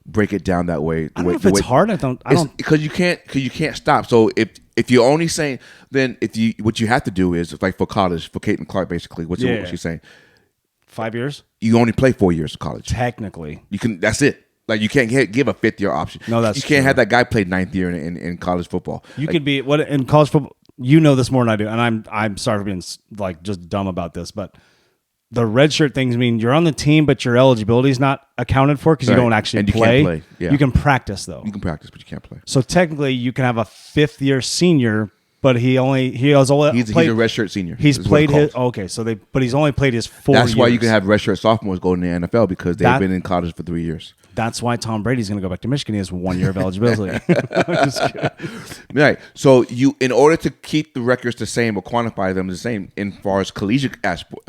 break it down that way. I don't know if it's hard. I don't because you can't stop. So if you're only saying, then what you have to do is like for college, for Caitlin Clark, basically, what she's saying. 5 years? You only play 4 years of college. Technically. You can. That's it. Like you can't give a 5th year option. No, you can't have that guy play 9th year in college football. You could be in college football. You know this more than I do, and I'm sorry for being like just dumb about this, but the red shirt things mean you're on the team, but your eligibility is not accounted for because you don't actually play. You can't play. Yeah. You can practice though. You can practice, but you can't play. So technically, you can have a 5th year senior. But he's a red shirt senior. He's played his but he's only played his 4 years. That's why you can have red shirt sophomores go in the NFL because they've been in college for 3 years. That's why Tom Brady's going to go back to Michigan. He has 1 year of eligibility. Just kidding. Right. So in order to keep the records the same or quantify them the same in far as collegiate aspect,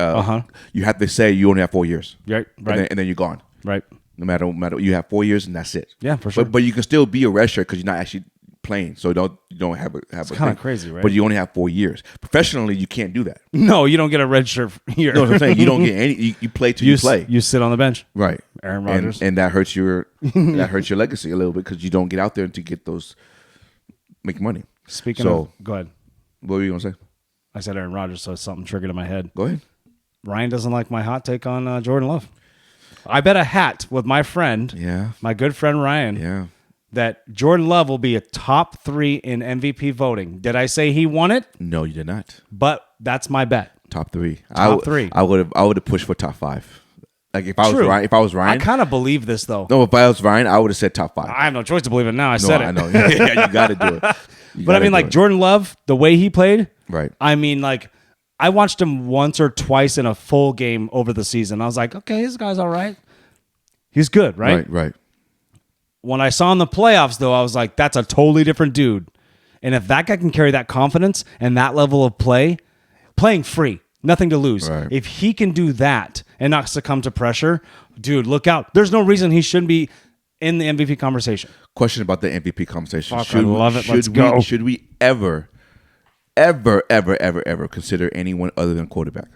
you have to say you only have 4 years. Right. And then you're gone. Right. No matter you have 4 years and that's it. Yeah, for sure. But you can still be a red shirt because you're not actually playing, so you don't have it's kind of crazy, right? But you only have 4 years. Professionally, you can't do that. No, you don't get a red shirt here. No, I'm saying you don't get any. You play till you play. You sit on the bench, right? Aaron Rodgers, and that hurts your legacy a little bit because you don't get out there to get those make money. Speaking of, go ahead. What were you gonna say? I said Aaron Rodgers, so something triggered in my head. Go ahead. Ryan doesn't like my hot take on Jordan Love. I bet a hat with my friend, my good friend Ryan, that Jordan Love will be a top 3 in MVP voting. Did I say he won it? No, you did not. But that's my bet. Top 3. Top 3. I would have pushed for top 5. Like if I was Ryan, I kind of believe this though. No, if I was Ryan, I would have said top 5. I have no choice to believe it now. I said it. I know. Yeah, you got to do it. But I mean, like Jordan Love, the way he played. Right. I mean, like I watched him once or twice in a full game over the season. I was like, okay, this guy's all right. He's good, right? Right. When I saw in the playoffs, though, I was like, that's a totally different dude. And if that guy can carry that confidence and that level of playing free, nothing to lose. Right. If he can do that and not succumb to pressure, dude, look out. There's no reason he shouldn't be in the MVP conversation. Question about the MVP conversation. Fuck, I love it. Let's go. Should we ever consider anyone other than quarterback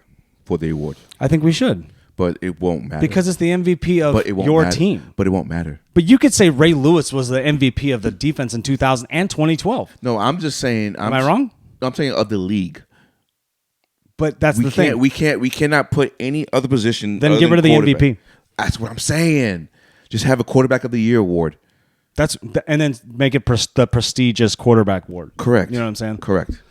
for the award? I think we should. But it won't matter. Because it's the MVP of your team. But it won't matter. But you could say Ray Lewis was the MVP of the defense in 2000 and 2012. No, I'm just saying. Am I wrong? I'm saying of the league. But that's the thing. We cannot put any other position. Then get rid of the MVP. That's what I'm saying. Just have a quarterback of the year award. And then make it the prestigious quarterback award. Correct. You know what I'm saying? Correct.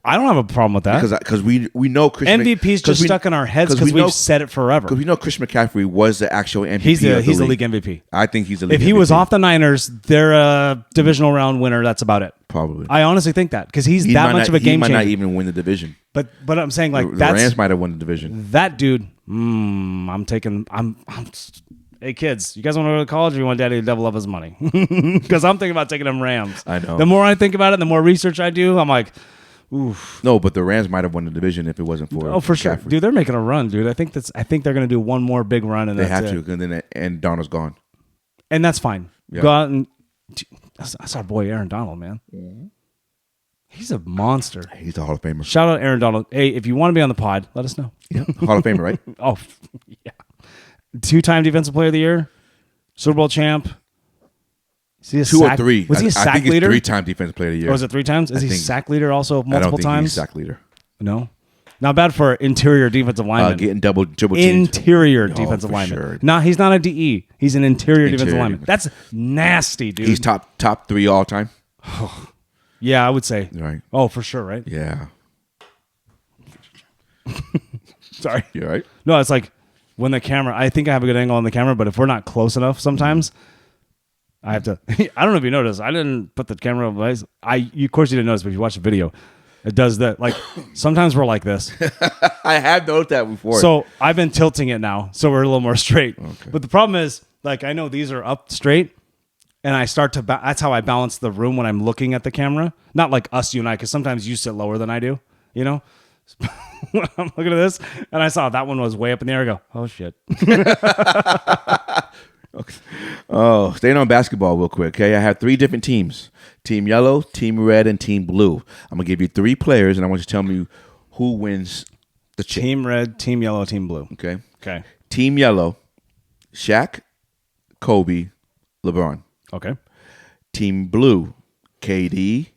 I don't have a problem with that. Because we know Christian MVP's just stuck in our heads because we've said it forever. Because we know Christian McCaffrey was the actual MVP. He's the league MVP. I think he's the league MVP. If he was off the Niners, they're a divisional round winner. That's about it. Probably. I honestly think that because he's that much of a game changer. He might not even win the division. But I'm saying like the Rams might have won the division. That dude, hey kids, you guys want to go to college, or you want daddy to double up his money? Because I'm thinking about taking them Rams. I know. The more I think about it, the more research I do, I'm like, oof. No, but the Rams might have won the division if it wasn't for. Oh, for sure, McCaffrey. dude. They're making a run, dude. I think they're going to do one more big run, and They that's have it. to, and Donald's gone. And that's fine. Yeah. Go out and that's our boy Aaron Donald, man. Mm-hmm. He's a monster. He's a Hall of Famer. Shout out Aaron Donald. Hey, if you want to be on the pod, let us know. Yeah, Hall of Famer, right? Oh, yeah. 2-time Defensive Player of the Year, Super Bowl champ. Is he a 2 sack, or 3. Was he a I sack think he's leader? 3-time Defensive Player of the Year. Or was it 3 times? Is he think- sack leader also I don't multiple think times? he's sack leader. No. Not bad for interior defensive lineman. Getting triple teamed. Interior Oh, defensive for lineman. sure. No, he's not a DE. He's an interior defensive Interior lineman. That's nasty, dude. He's top 3 all time. Yeah, I would say. Right. Oh, for sure, right? Yeah. Sorry. You all right? No, it's like when the camera, I think I have a good angle on the camera, but if we're not close enough sometimes, I have to, I don't know if you noticed, I didn't put the camera on my, of course you didn't notice, but if you watch the video, it does that. Like sometimes we're like this. I have noticed that before. So I've been tilting it now, so we're a little more straight. Okay. But the problem is, like, I know these are up straight, and I start to, that's how I balance the room when I'm looking at the camera. Not like us, you and I, because sometimes you sit lower than I do, you know? When I'm looking at this, and I saw that one was way up in the air, I go, oh, shit. Okay. Oh, staying on basketball real quick. Okay, I have 3 different teams: Team Yellow, Team Red, and Team Blue. I'm gonna give you 3 players, and I want you to tell me who wins the chip. Team Red, Team Yellow, Team Blue. Okay. Okay. Team Yellow: Shaq, Kobe, LeBron. Okay. Team Blue: KD,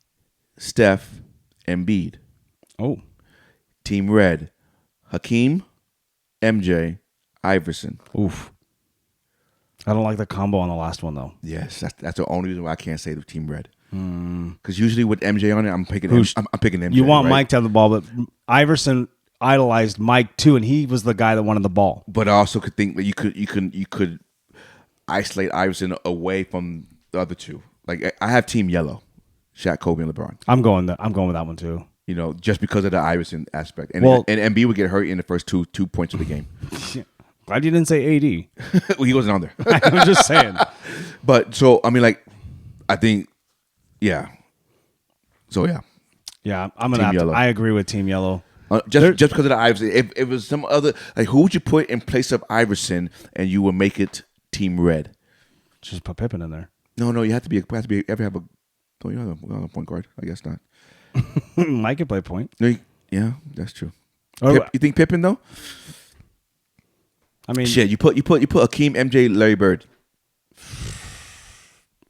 Steph, Embiid. Oh. Team Red: Hakeem, MJ, Iverson. Oof. I don't like the combo on the last one, though. Yes, that's the only reason why I can't say the Team Red. Because usually with MJ on it, I'm picking MJ. You want right? Mike to have the ball, but Iverson idolized Mike, too, and he was the guy that wanted the ball. But I also could think that you could isolate Iverson away from the other 2. Like I have Team Yellow, Shaq, Kobe, and LeBron. I'm going with that one, too. You know, just because of the Iverson aspect, and Embiid would get hurt in the first two points of the game. Glad you didn't say AD. Well, he wasn't on there. I'm just saying. But so I mean, like, I think, yeah. So yeah, Yeah, I'm gonna. Have to, I agree with Team Yellow. just because of the Iverson. If it was some other, like, who would you put in place of Iverson, and you would make it Team Red? Just put Pippen in there. No, you have to be. Ever have a? Don't you have a point guard? I guess not. Mike could play point. No, yeah, that's true. Oh, You think Pippen though? I mean, shit. You put Hakeem, MJ, Larry Bird.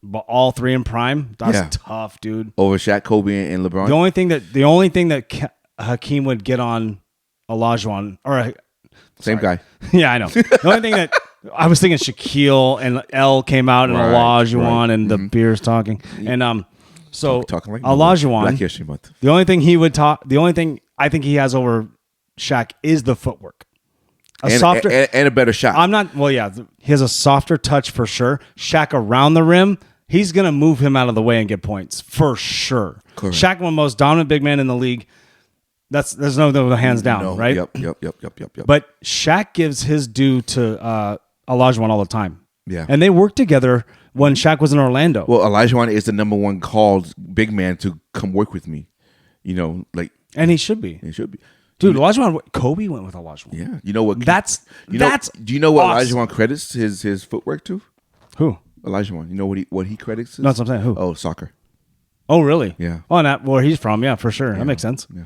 But all 3 in prime. That's Yeah. tough, dude. Over Shaq, Kobe, and LeBron. The only thing that Hakeem would get on Olajuwon or Same guy. Yeah, I know. The only thing that I was thinking Shaquille and L came out and Olajuwon and the beers talking and so talking like Olajuwon. Black History Month. The only thing he would talk. The only thing I think he has over Shaq is the footwork. And a better shot. I'm not. Well, yeah, he has a softer touch for sure. Shaq around the rim, he's gonna move him out of the way and get points for sure. Correct. Shaq, one of the most dominant big men in the league. There's no hands down, right? Yep. But Shaq gives his due to Olajuwon all the time. Yeah. And they worked together when Shaq was in Orlando. Well, Olajuwon is the number 1 called big man to come work with me. You know, like, and he should be. he should be. Dude, Olajuwon, Kobe went with Olajuwon. Yeah. You know what? That's Do you know what awesome. Olajuwon credits his footwork to? Who? Olajuwon. You know what he credits? No, that's what I'm saying. Who? Oh, soccer. Oh, really? Yeah. Oh, and where he's from, yeah, for sure. That makes sense. Yeah.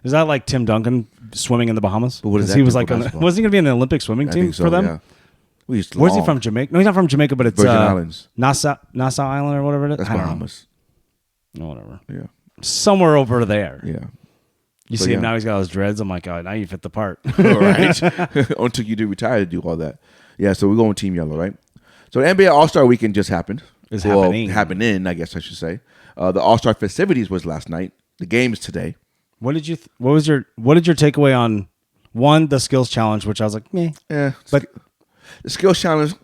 Is that like Tim Duncan swimming in the Bahamas? But what does 'Cause that he was do like, for basketball? wasn't he going to be in the Olympic swimming I team think so, for them? yeah. Well, Where's he from? Jamaica? No, he's not from Jamaica, but it's Virgin Islands. Nassau Island or whatever it is. That's I don't Bahamas. know. Whatever. Yeah. Somewhere over there. Yeah. You So, see him yeah. now, he's got those dreads. I'm like, oh, now you fit the part. All right. Until you do retire to do all that. Yeah, so we're going Team Yellow, right? So the NBA All-Star Weekend just happened. Happening, I guess I should say. The All-Star festivities was last night. The game is today. What did your takeaway on one, the skills challenge, which I was like, meh. Yeah. But the skills challenge,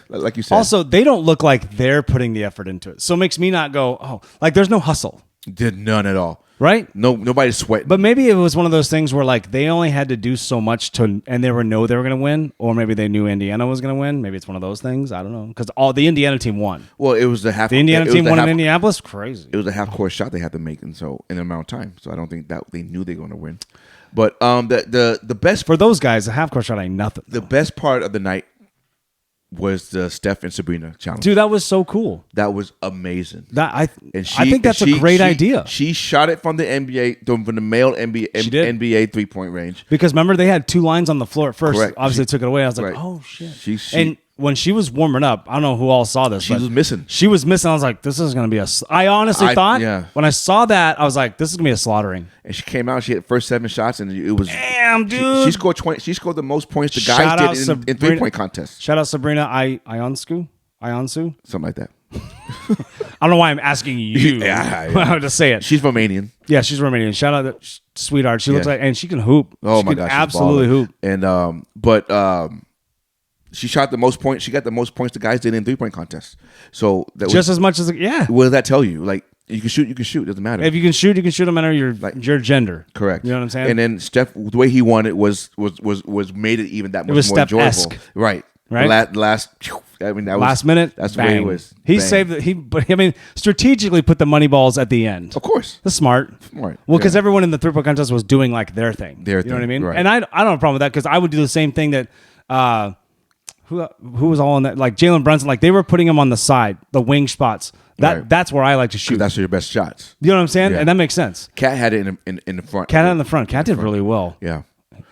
like you said. also, they don't look like they're putting the effort into it. So it makes me not go, oh, like there's no hustle. Did none at all. right? No, nobody's sweating. But maybe it was one of those things where like they only had to do so much and they were going to win, or maybe they knew Indiana was going to win. Maybe it's one of those things. I don't know, because the Indiana team won. Well, it was the half. The Indiana team won in Indianapolis. Crazy. It was a half court shot they had to make, and so in an amount of time. So I don't think that they knew they were going to win. But the best for those guys, a half court shot ain't nothing. The best part of the night was the Steph and Sabrina challenge. Dude, that was so cool. That was amazing. I think that's a great idea. She shot it from the NBA, from the male NBA 3-point range. Because remember, they had 2 lines on the floor at first. Correct. Obviously, took it away. I was like, oh, shit. And when she was warming up, I don't know who all saw this. She was missing. She was missing. I was like, this is going to be I honestly thought, when I saw that, I was like, this is going to be a slaughtering. And she came out, she hit first 7 shots, and it was... Damn, dude. She scored 20. She scored the most points the guys did in 3-point contests. Shout out Sabrina Ionsu? Something like that. I don't know why I'm asking you how to say it. She's Romanian. Yeah, she's Romanian. Shout out that sweetheart. She looks like, and she can hoop. Oh she my gosh, absolutely hoop. And she shot the most points. She got the most points the guys did in 3-point contests. So that just as much as yeah. What does that tell you? Like you can shoot. Doesn't matter. If you can shoot, you can shoot. No matter your gender. Correct. You know what I'm saying? And then Steph, the way he won it was made it even that much more enjoyable. Right. Last. I mean, that was last minute. That's bang. the way it was. He saved it. But I mean, strategically put the money balls at the end. Of course. That's smart. Smart. Well, because everyone in the 3-point contest was doing like their thing. You know what I mean? Right. And I don't have a problem with that because I would do the same thing that. Who was all in that? Like Jalen Brunson, like they were putting him on the side, the wing spots. That's where I like to shoot. That's your best shots. You know what I'm saying? Yeah. And that makes sense. Cat had it in the front. Cat in the front. Cat did really well. Yeah.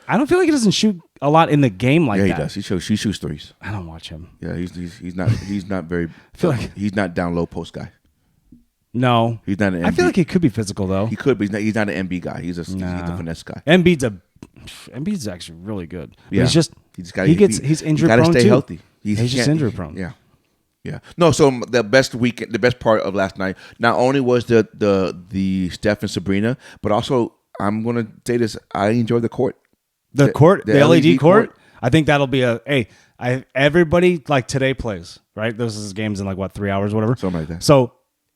I don't feel like he doesn't shoot a lot in the game like that. Yeah, he does. He shoots threes. I don't watch him. Yeah, he's not very. I feel like he's not down low post guy. No, he's not an MB. I feel like he could be physical though. He could, but he's not an MB guy. He's a finesse guy. Embiid's actually really good. But yeah, he's injury prone too. Got to stay healthy. He's just injury prone. Yeah. Yeah. No, so the best part of last night, not only was the Steph and Sabrina, but also I'm gonna say this, I enjoyed the court. The LED court. I think that'll be everybody like today plays, right? This is games in like what, 3 hours, whatever. Something like that. So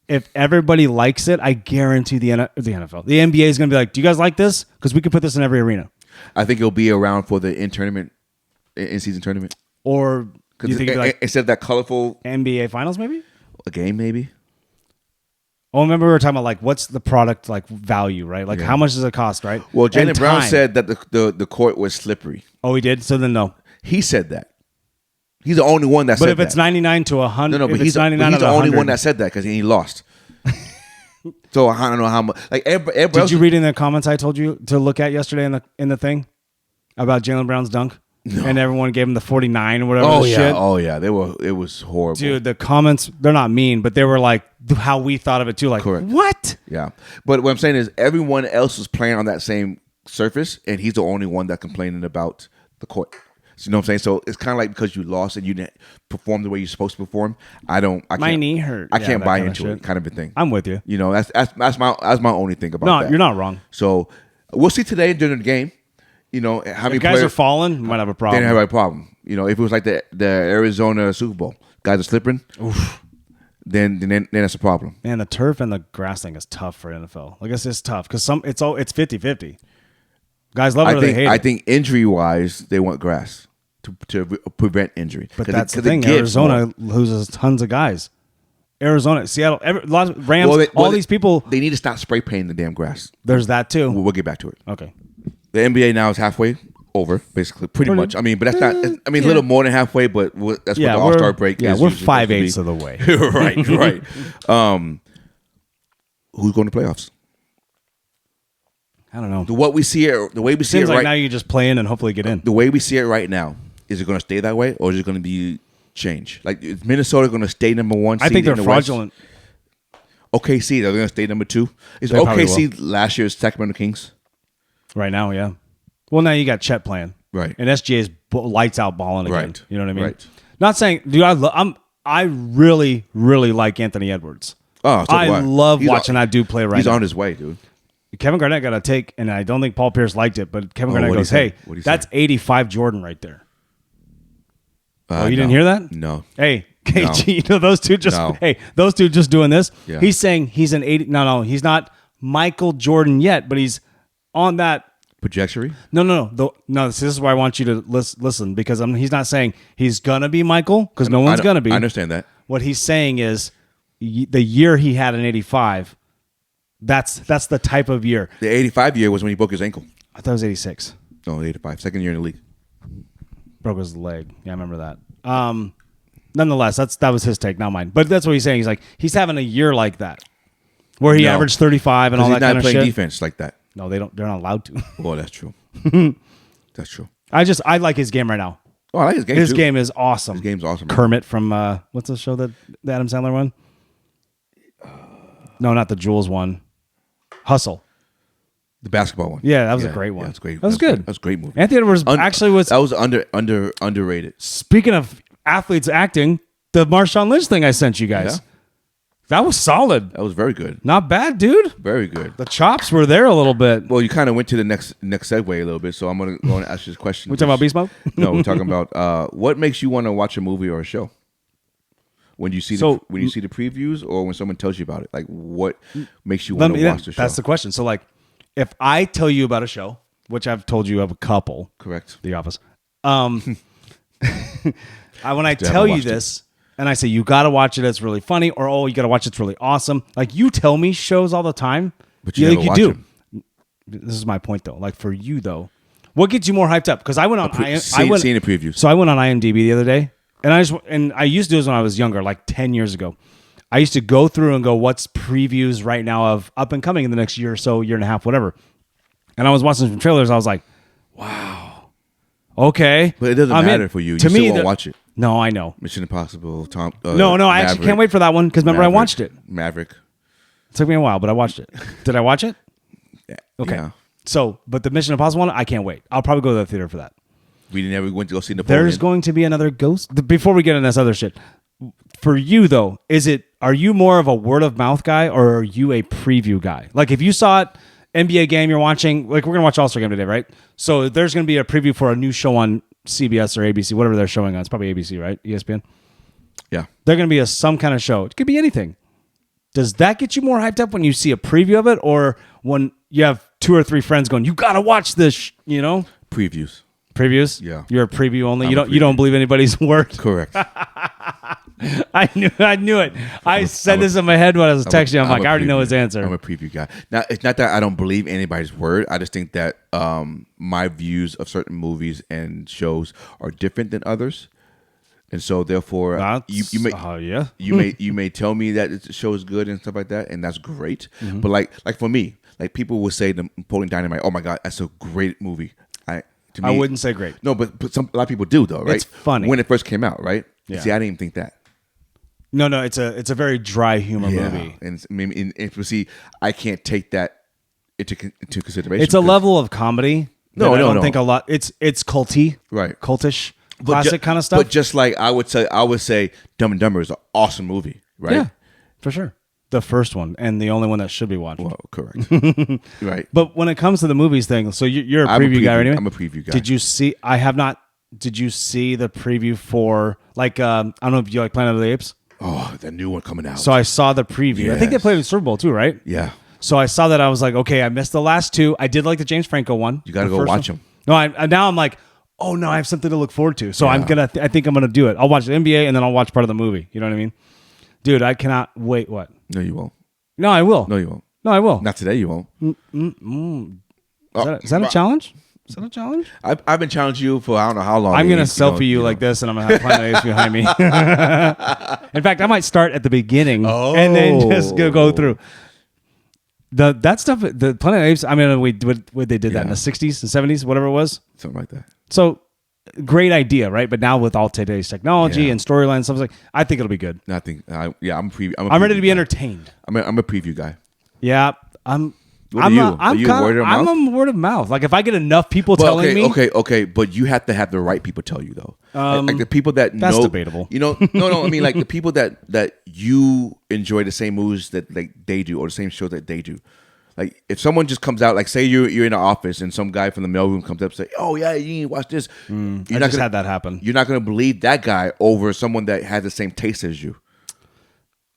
if everybody likes it, I guarantee the NFL, the NBA is gonna be like, do you guys like this? Because we can put this in every arena. I think it'll be around for the in season tournament. Or do you think like instead of that colorful NBA finals, maybe a game, maybe. Oh, remember we were talking about like what's the product like value, right? Like how much does it cost, right? Well, Jaylen Brown said that the court was slippery. Oh, he did. So then no, he said that. He's the only one that said that. But if it's 99 to 100, no, but he's the only one that said that because he lost. So I don't know how much. Like everybody did you read in the comments I told you to look at yesterday in the thing about Jaylen Brown's dunk? No. And everyone gave him the 49 or whatever. Oh yeah, shit. Oh yeah. It was horrible, dude. The comments, they're not mean, but they were like how we thought of it too. Like, correct. What? Yeah, but what I'm saying is everyone else was playing on that same surface, and he's the only one that complaining about the court. So, you know what I'm saying? So it's kind of like because you lost and you didn't perform the way you're supposed to perform. My knee hurt. I can't buy into it, kind of a thing. I'm with you. You know, that's my only thing about that. No, you're not wrong. So we'll see today during the game. You know, how many guys are falling, you might have a problem. They don't have a problem. You know, if it was like the Arizona Super Bowl, guys are slipping, then that's a problem. Man, the turf and the grass thing is tough for NFL. Like it's tough because it's 50-50. Guys love it or they hate it. I think injury-wise, they want grass to prevent injury. But that's the thing. Arizona loses tons of guys. Arizona, Seattle, Rams, all these people. They need to stop spray painting the damn grass. There's that too. We'll get back to it. Okay. The NBA now is halfway over, basically, pretty much. I mean, but that's not. I mean, a little more than halfway, but that's what the All-Star break is. Yeah, we're 5/8 of the way. right. Who's going to playoffs? I don't know. The way we see it Seems like right now you just play in and hopefully get in. The way we see it right now, is it going to stay that way or is it going to be change? Like, is Minnesota going to stay number 1 seed? I think they're in the fraudulent. West? OKC, they're going to stay number 2. Is OKC last year's Sacramento Kings? Right now, yeah. Well, now you got Chet playing. Right. And SGA is lights out balling again. Right. You know what I mean? Right. Not saying, dude, I really, really like Anthony Edwards. Oh, so I love watching that dude play right now. He's on his way, dude. Kevin Garnett got a take, and I don't think Paul Pierce liked it, but Kevin Garnett goes, hey, that's 85 Jordan right there. You didn't hear that? No. Hey, KG, those two just those two just doing this. Yeah. He's saying he's an 80. No, he's not Michael Jordan yet, but he's on that. Trajectory? No. This is why I want you to listen because he's not saying he's gonna be Michael because no one's gonna be. I understand that. What he's saying is the year he had in '85. That's the type of year. The 85 year was when he broke his ankle. I thought it was '86. No, 85. Second year in the league. Broke his leg. Yeah, I remember that. Nonetheless, that was his take, not mine. But that's what he's saying. He's like he's having a year like that, where he averaged 35 and all that kind of shit. He's not playing defense like that. No, they don't. They're not allowed to. Well, that's true. That's true. I like his game right now. Oh, I like his game. His too. game is awesome. His game's awesome. Kermit from what's the show that the Adam Sandler one? No, not the Jules one. Hustle. The basketball one. Yeah, that was a great one. Yeah, that's great. That was good. That was a great movie. Anthony Edwards actually was. That was underrated. Speaking of athletes acting, the Marshawn Lynch thing I sent you guys. Yeah. That was solid. That was very good. Not bad, dude. Very good. The chops were there a little bit. Well, you kind of went to the next segue a little bit, so I'm going to ask you this question. We talking about Beast Mode? No, we're talking about what makes you want to watch a movie or a show? When you see the previews or when someone tells you about it, like what makes you want to watch the show? That's the question. So, like, if I tell you about a show, which I've told you of a couple, correct? The Office. When I tell you this, and I say you got to watch it, it's really funny, or you got to watch it, it's really awesome. Like you tell me shows all the time, but you do. Them. This is my point, though. Like for you, though, what gets you more hyped up? Because I went on, seeing the previews. So I went on IMDb the other day. And I used to do this when I was younger, like 10 years ago. I used to go through and go, what's previews right now of up and coming in the next year or so, year and a half, whatever. And I was watching some trailers. I was like, wow, okay. But it doesn't matter for you. You still won't watch it. No, I know. Mission Impossible, No, I actually can't wait for that one because remember I watched it. Maverick. It took me a while, but I watched it. Did I watch it? Yeah. Okay. Yeah. So, but the Mission Impossible one, I can't wait. I'll probably go to the theater for that. We never went to go see Napoleon. There's going to be another Ghost. Before we get into this other shit, for you though, are you more of a word of mouth guy or are you a preview guy? Like if you saw it, NBA game you're watching, like we're gonna watch All-Star game today, right? So there's gonna be a preview for a new show on CBS or ABC, whatever they're showing on. It's probably ABC, right? ESPN. Yeah. They're gonna be some kind of show. It could be anything. Does that get you more hyped up when you see a preview of it, or when you have 2 or 3 friends going, "You gotta watch this," Previews. Previews? Yeah. You're a preview only. You don't believe anybody's word. Correct. I knew it. I said this in my head when I was texting you. I'm like, I already know his answer. I'm a preview guy. Now, it's not that I don't believe anybody's word. I just think that my views of certain movies and shows are different than others. And so therefore you may tell me that the show is good and stuff like that, and that's great. Mm-hmm. But like for me, like people will say the Napoleon Dynamite, oh my God, that's a great movie. I wouldn't say great. No, but a lot of people do though, right? It's funny. When it first came out, right? Yeah. See, I didn't even think that. No, it's a very dry humor movie. And I can't take that into consideration. It's a level of comedy. No, I don't think a lot. It's culty, right? Cultish, classic kind of stuff. But just like I would say, Dumb and Dumber is an awesome movie, right? Yeah, for sure. The first one and the only one that should be watched. Well, correct. Right. But when it comes to the movies thing, so you're a preview guy, right? I'm a preview guy. Did you see? I have not. Did you see the preview for like I don't know if you like Planet of the Apes? Oh, the new one coming out. So I saw the preview. Yes. I think they played in the Super Bowl too, right? Yeah. So I saw that. I was like, okay, I missed the last 2. I did like the James Franco one. You got to go watch them. No, now I'm like, oh no, I have something to look forward to. So I think I'm gonna do it. I'll watch the NBA and then I'll watch part of the movie. You know what I mean? Dude, I cannot wait. What? No, you won't. No, I will. No, you won't. No, I will. Not today, you won't. Is that a challenge? Is that a challenge? I've been challenging you for I don't know how long. I'm going to selfie you like this, and I'm going to have Planet Apes behind me. In fact, I might start at the beginning and then just go through. That stuff, the Planet Apes, I mean, they did that in the 60s and 70s, whatever it was. Something like that. So, great idea, right? But now with all today's technology and storyline stuff, like, I think it'll be good. I'm ready to be entertained. I'm a preview guy. Yeah, I'm word of mouth? I'm a word of mouth. Like if I get enough people telling me, okay, but you have to have the right people tell you though. Like the people that that's know, debatable. No. I mean, like the people that you enjoy the same movies that like they do, or the same show that they do. Like if someone just comes out, like say you're in an office and some guy from the mailroom comes up and say, "Oh yeah, you need to watch this." I just had that happen. You're not going to believe that guy over someone that has the same taste as you.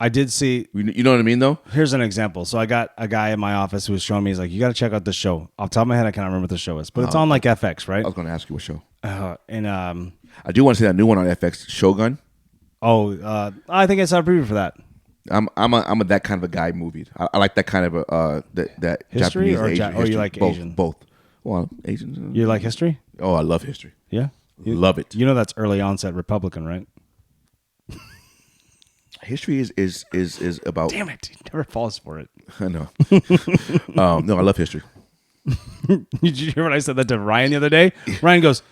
I did see. You know what I mean, though? Here's an example. So I got a guy in my office who was showing me. He's like, "You got to check out this show." Off the top of my head, I can't remember what the show is, but it's on like FX, right? I was going to ask you what show. And I do want to see that new one on FX, Shogun. I think I saw a preview for that. I'm a that kind of a guy movie. I like that kind of a that History Japanese or Asian or you history. like both, Asian? Both. Well, Asian. You like history? Oh, I love history. Yeah, Love it. You know that's early onset Republican, right? History is about. Damn it! He never falls for it. I know. No, I love history. Did you hear when I said that to Ryan the other day? Ryan goes,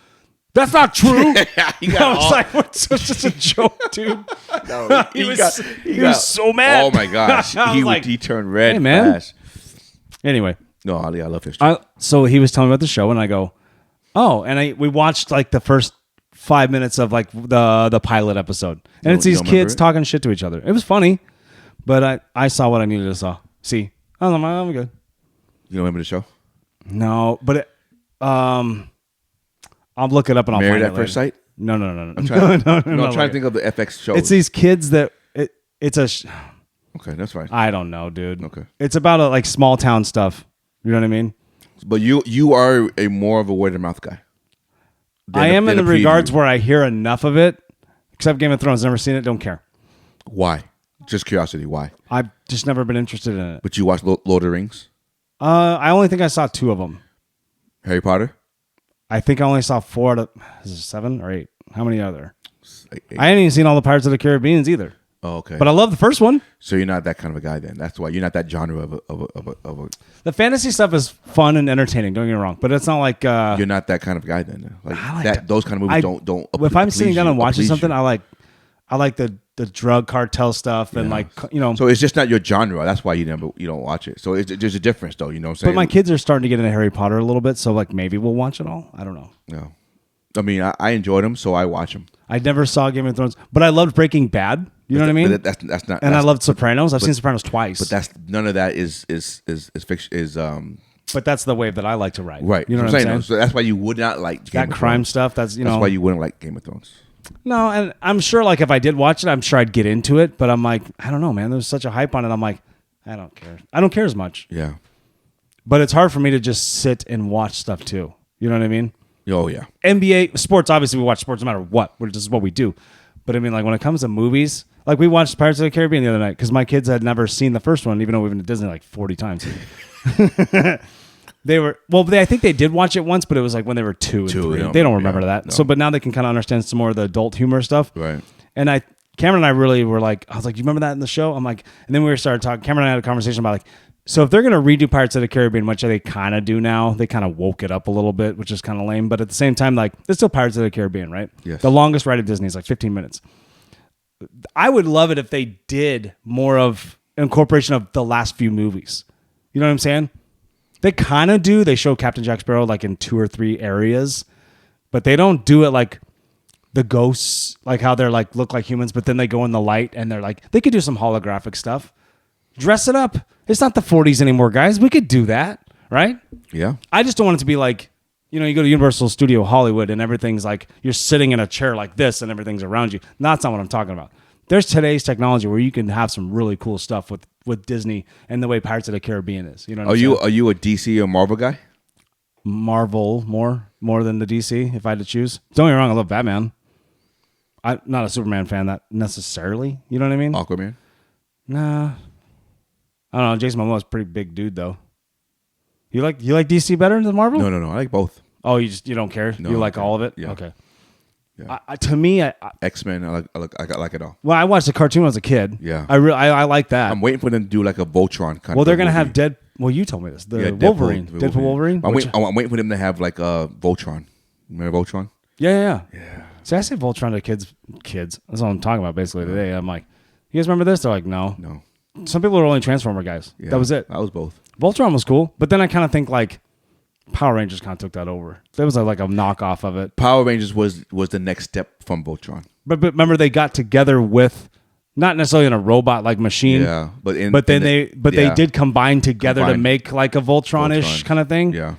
"That's not true." I was like, "What's just a joke, dude?" No, he was so mad. Oh my gosh, he turned red. Hey, man. Fast. Anyway, no, Ali, I love history. So he was telling me about the show, and I go, "Oh," and we watched like the first 5 minutes of like the pilot episode, and it's these kids talking shit to each other. It was funny, but I saw what I needed to see. I'm good. You don't remember the show? No, but I'll look it up and I'll Married find at it First later. Sight? No. I'm trying to think of the FX show. It's these kids that it's a. Okay, that's fine. I don't know, dude. Okay, it's about like small town stuff. You know what I mean? But you are a more of a word of mouth guy. I am in the regards where I hear enough of it. Except Game of Thrones, never seen it. Don't care. Why? Just curiosity. Why? I've just never been interested in it. But you watched Lord of the Rings? I only think I saw 2 of them. Harry Potter? I think I only saw 4 out of... Is it 7 or 8? How many are there? 8. I hadn't even seen all the Pirates of the Caribbean either. Oh, okay. But I love the first one. So you're not that kind of a guy then. That's why you're not that genre of a. The fantasy stuff is fun and entertaining. Don't get me wrong, but it's not like you're not that kind of guy then. Like that. Those kind of movies don't. If I'm sitting down and watching something, I like the drug cartel stuff and So it's just not your genre. That's why you don't watch it. So there's a difference though. You know what I'm saying? But my kids are starting to get into Harry Potter a little bit, so like maybe we'll watch it all. I don't know. No, I mean I enjoyed them, so I watch them. I never saw Game of Thrones, but I loved Breaking Bad. You know what I mean? But that's not. And I loved Sopranos. I've seen Sopranos twice. But that's none of that is fiction. But that's the wave that I like to ride. Right. You know what I'm saying? So that's why you would not like that crime stuff. That's why you wouldn't like Game of Thrones. No, and I'm sure like if I did watch it, I'm sure I'd get into it. But I'm like, I don't know, man. There's such a hype on it. I'm like, I don't care. I don't care as much. Yeah. But it's hard for me to just sit and watch stuff too. You know what I mean? Oh yeah. NBA sports. Obviously, we watch sports no matter what. This is what we do. But I mean, like when it comes to movies, like we watched Pirates of the Caribbean the other night because my kids had never seen the first one, even though we've been to Disney like 40 times. I think they did watch it once, but it was like when they were 2 and 3. They don't remember that. No. So, but now they can kind of understand some more of the adult humor stuff. Right. And Cameron and I really were like, I was like, you remember that in the show? I'm like, and then we started talking. Cameron and I had a conversation about like, so if they're going to redo Pirates of the Caribbean, which they kind of do now, they kind of woke it up a little bit, which is kind of lame. But at the same time, like, it's still Pirates of the Caribbean, right? Yes. The longest ride at Disney is like 15 minutes. I would love it if they did more of incorporation of the last few movies. You know what I'm saying? They kind of do. They show Captain Jack Sparrow like in 2 or 3 areas, but they don't do it like the ghosts, like how they're like look like humans, but then they go in the light and they're like, they could do some holographic stuff. Dress it up. It's not the 40s anymore, guys. We could do that, right? Yeah. I just don't want it to be like, you know, you go to Universal Studio Hollywood and everything's like you're sitting in a chair like this and everything's around you. That's not what I'm talking about. There's today's technology where you can have some really cool stuff with Disney and the way Pirates of the Caribbean is. You know what I'm saying? Are you a DC or Marvel guy? Marvel more than the DC if I had to choose. Don't get me wrong, I love Batman. I'm not a Superman fan that necessarily. You know what I mean? Aquaman? Nah. I don't know. Jason Momoa's a pretty big dude though. You like DC better than Marvel? No. I like both. Oh, you don't care? No, you like all of it? Yeah. Okay. Yeah. To me, X-Men, I like it all. Well, I watched the cartoon when I was a kid. Yeah. I like that. I'm waiting for them to do like a Voltron kind of. Well, they're gonna have Well, you told me this. Wolverine. Deadpool Wolverine. I'm waiting for them to have like a Voltron. Remember Voltron? Yeah. See, I say Voltron to kids. That's what I'm talking about basically today. I'm like, you guys remember this? They're like, no. Some people are only Transformer guys. Yeah, that was it. That was both. Voltron was cool, but then I kind of think like Power Rangers kind of took that over. That was like a knockoff of it. Power Rangers was the next step from Voltron. But remember they got together with not necessarily in a robot like machine. Yeah, they did combine together to make like a Voltron-ish kind of thing. Yeah,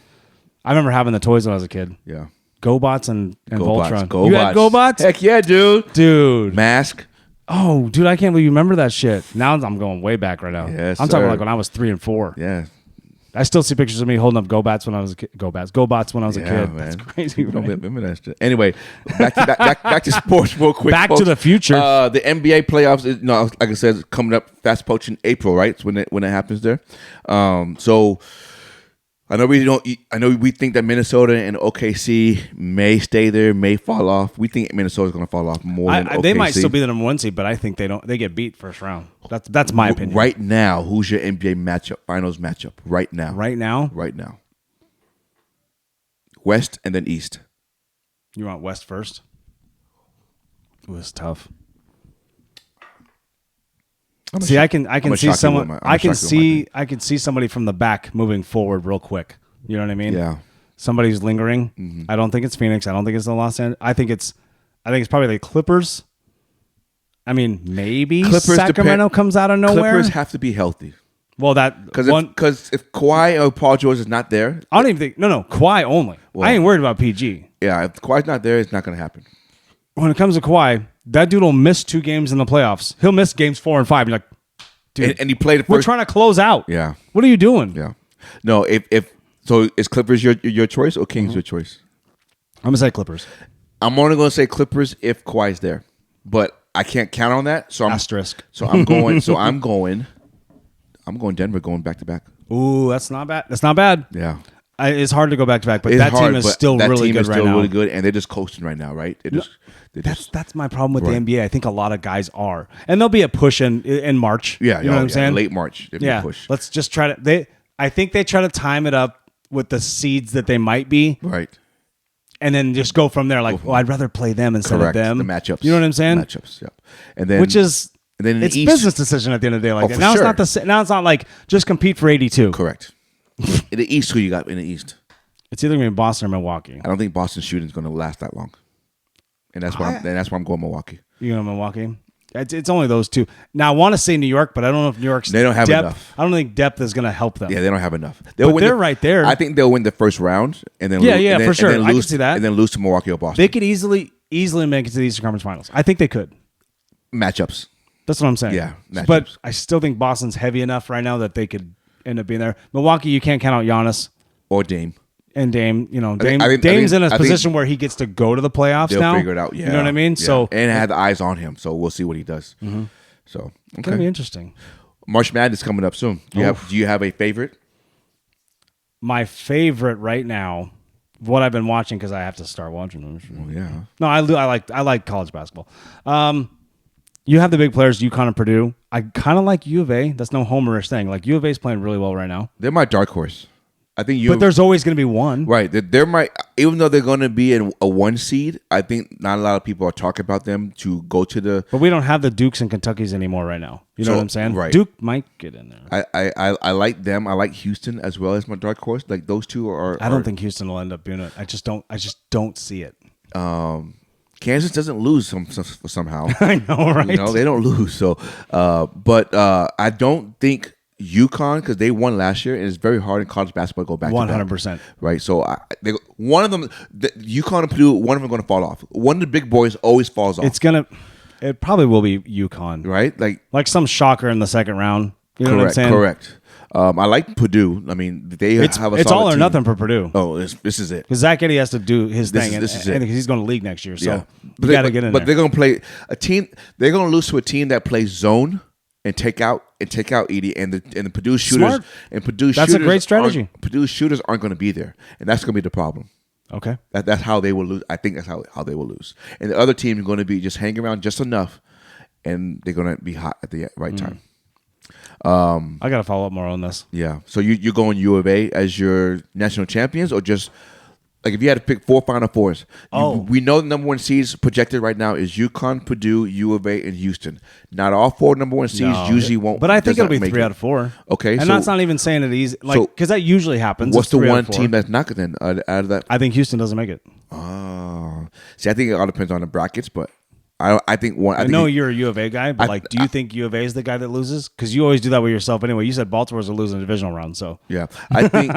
I remember having the toys when I was a kid. Yeah, GoBots and Voltron. GoBots. You had GoBots? Heck yeah, dude. Dude. Mask. Oh, dude, I can't believe you remember that shit. Now I'm going way back right now. Yes, I'm talking sir. like when I was 3 and 4. Yeah. I still see pictures of me holding up GoBots when I was a kid. GoBots when I was a kid. Man. That's crazy. People don't Right? remember that shit. Anyway, back to sports real quick. Back to folks. the future. The NBA playoffs. Like I said, it's coming up fast approaching April, right? It's when it happens there. So I know we think that Minnesota and OKC may stay there, may fall off. We think Minnesota's going to fall off more than OKC. They might still be the number 1 seed, but I think they don't. They get beat first round. That's my opinion. Right now, who's your NBA finals matchup? Right now. Right now, West and then East. you want West first? It was tough. See, I can see someone. I can see somebody from the back moving forward real quick. You know what I mean? Yeah. Somebody who's lingering. Mm-hmm. I don't think it's Phoenix. I don't think it's the Los Angeles. I think it's probably the Clippers. I mean, maybe Sacramento comes out of nowhere. Clippers have to be healthy. Well, that because if Kawhi or Paul George is not there, I don't even think. No, Kawhi only. Well, I ain't worried about PG. Yeah, if Kawhi's not there, it's not going to happen. When it comes to Kawhi, that dude will miss 2 games in the playoffs. He'll miss games 4 and 5. You're like, dude, And he played the first. we're trying to close out. Yeah. What are you doing? Yeah. No, if so, is Clippers your choice or Kings your choice? I'm gonna say Clippers. I'm only going to say Clippers if Kawhi's there, but I can't count on that. So Asterisk. I'm going Denver, going back to back. Ooh, that's not bad. That's not bad. Yeah. It's hard to go back to back, but It's that hard, team is but still that really team good is right still now. really good, and they're just coasting right now, right? That's my problem with Right. the NBA. I think a lot of guys are, and there'll be a push in March. Yeah, you know what I'm saying? Late March, there'll be a push. Let's just try to. I think they try to time it up with the seeds that they might be, Right. and then just go from there. Like, well, I'd rather play them instead Correct. of them. The matchups. You know what I'm saying? Matchups. Yep. And then and then in it's the East, business decision at the end of the day. Like for now, sure. Now it's not like just compete for 82. Correct. In the East, who you got in the East? It's either gonna be Boston or Milwaukee. I don't think Boston's shooting is going to last that long, and that's why I'm going Milwaukee. You know Milwaukee. It's only those two. Now I want to say New York, but I don't know if New York's They don't have depth. enough. I don't think depth is going to help them. Yeah, they don't have enough. They're right there. I think they'll win the first round, and then for sure. I can see that. and then lose to Milwaukee or Boston. They could easily make it to the Eastern Conference Finals. I think they could. Matchups. That's what I'm saying. Yeah, matchups. But I still think Boston's heavy enough right now that they could end up being there. Milwaukee, you can't count out Giannis Or Dame. and Dame. You know, I Dame's in a think position where he gets to go to the playoffs They'll now. figure it out. Yeah, You know what I mean? Yeah. So and have the eyes on him. So we'll see what he does. Mm-hmm. So it's gonna be interesting. March Madness coming up soon. Do you have a favorite? My favorite right now, what I've been watching because I have to start watching them. Well, yeah. No, I like college basketball. You have the big players, UConn and Purdue. I kind of like U of A. That's no homerish thing. Like U of A is playing really well right now. They're my dark horse. I think But there's always going to be one. Right. They're my, even though they're going to be in a 1 seed, I think not a lot of people are talking about them to go to the. But we don't have the Dukes and Kentuckys anymore right now. You know what I'm saying? Right. Duke might get in there. I like them. I like Houston as well as my dark horse. Like those two are. I don't think Houston will end up doing it. I just don't see it. Kansas doesn't lose somehow. I know, right? You know, they don't lose. So, but I don't think UConn, because they won last year, and it's very hard in college basketball to go back 100%. to back. Right. So one of them, UConn and Purdue, one of them are going to fall off. One of the big boys always falls off. It probably will be UConn. Right. Like some shocker in the second round. You know what I'm saying? Correct. I like Purdue. I mean, they have a It's solid all or team. nothing for Purdue. Oh, this is it. Because Zach Edey has to do his thing. This is it. And he's going to league next year. So But you got to get in But there. they're going to play a team. They're going to lose to a team that plays zone and take out Edey and the Purdue shooters. Smart. And Purdue That's a shooters great strategy. Purdue shooters aren't going to be there, and that's going to be the problem. Okay. That's how they will lose. I think that's how they will lose. And the other team is going to be just hanging around just enough, and they're going to be hot at the right time. I got to follow up more on this. Yeah. So you're going U of A as your national champions, or just like if you had to pick 4 Final Fours? We know the number 1 seeds projected right now is UConn, Purdue, U of A, and Houston. Not all 4 number 1 seeds usually won't. But I think does it'll not be make 3 it. out of 4. Okay, and so- that's not even saying it easy, like because that usually happens. What's It's the 3 out one of 4. team that's not then out of that? I think Houston doesn't make it. Oh, see, I think it all depends on the brackets, but I think one. I know you're a U of A guy, but do you think U of A is the guy that loses? Because you always do that with yourself anyway. You said Baltimore's a losing divisional round, so yeah, I think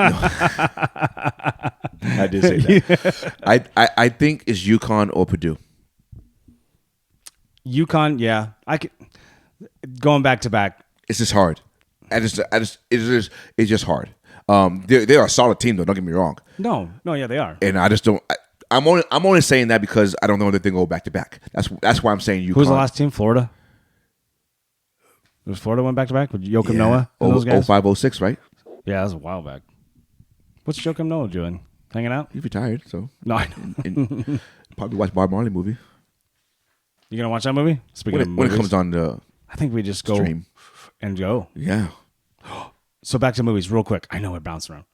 I did say that. I think it's UConn or Purdue. UConn, yeah. I could going back to back. It's just hard. It's just hard. They're a solid team though. Don't get me wrong. No, yeah, they are. And I just don't. I'm only saying that because I don't know that they go back to back. That's why I'm saying UConn. Who's the last team? Florida. Was Florida went back to back with Joakim Noah and those guys? 05, 06, right? Yeah, that was a while back. What's Joakim Noah doing? Hanging out? He retired, so No, I and probably watch Bob Marley movie. You gonna watch that movie? Speaking of when it movies, comes on the I think we just go stream. and go. Yeah. So back to movies, real quick. I know we're bouncing around.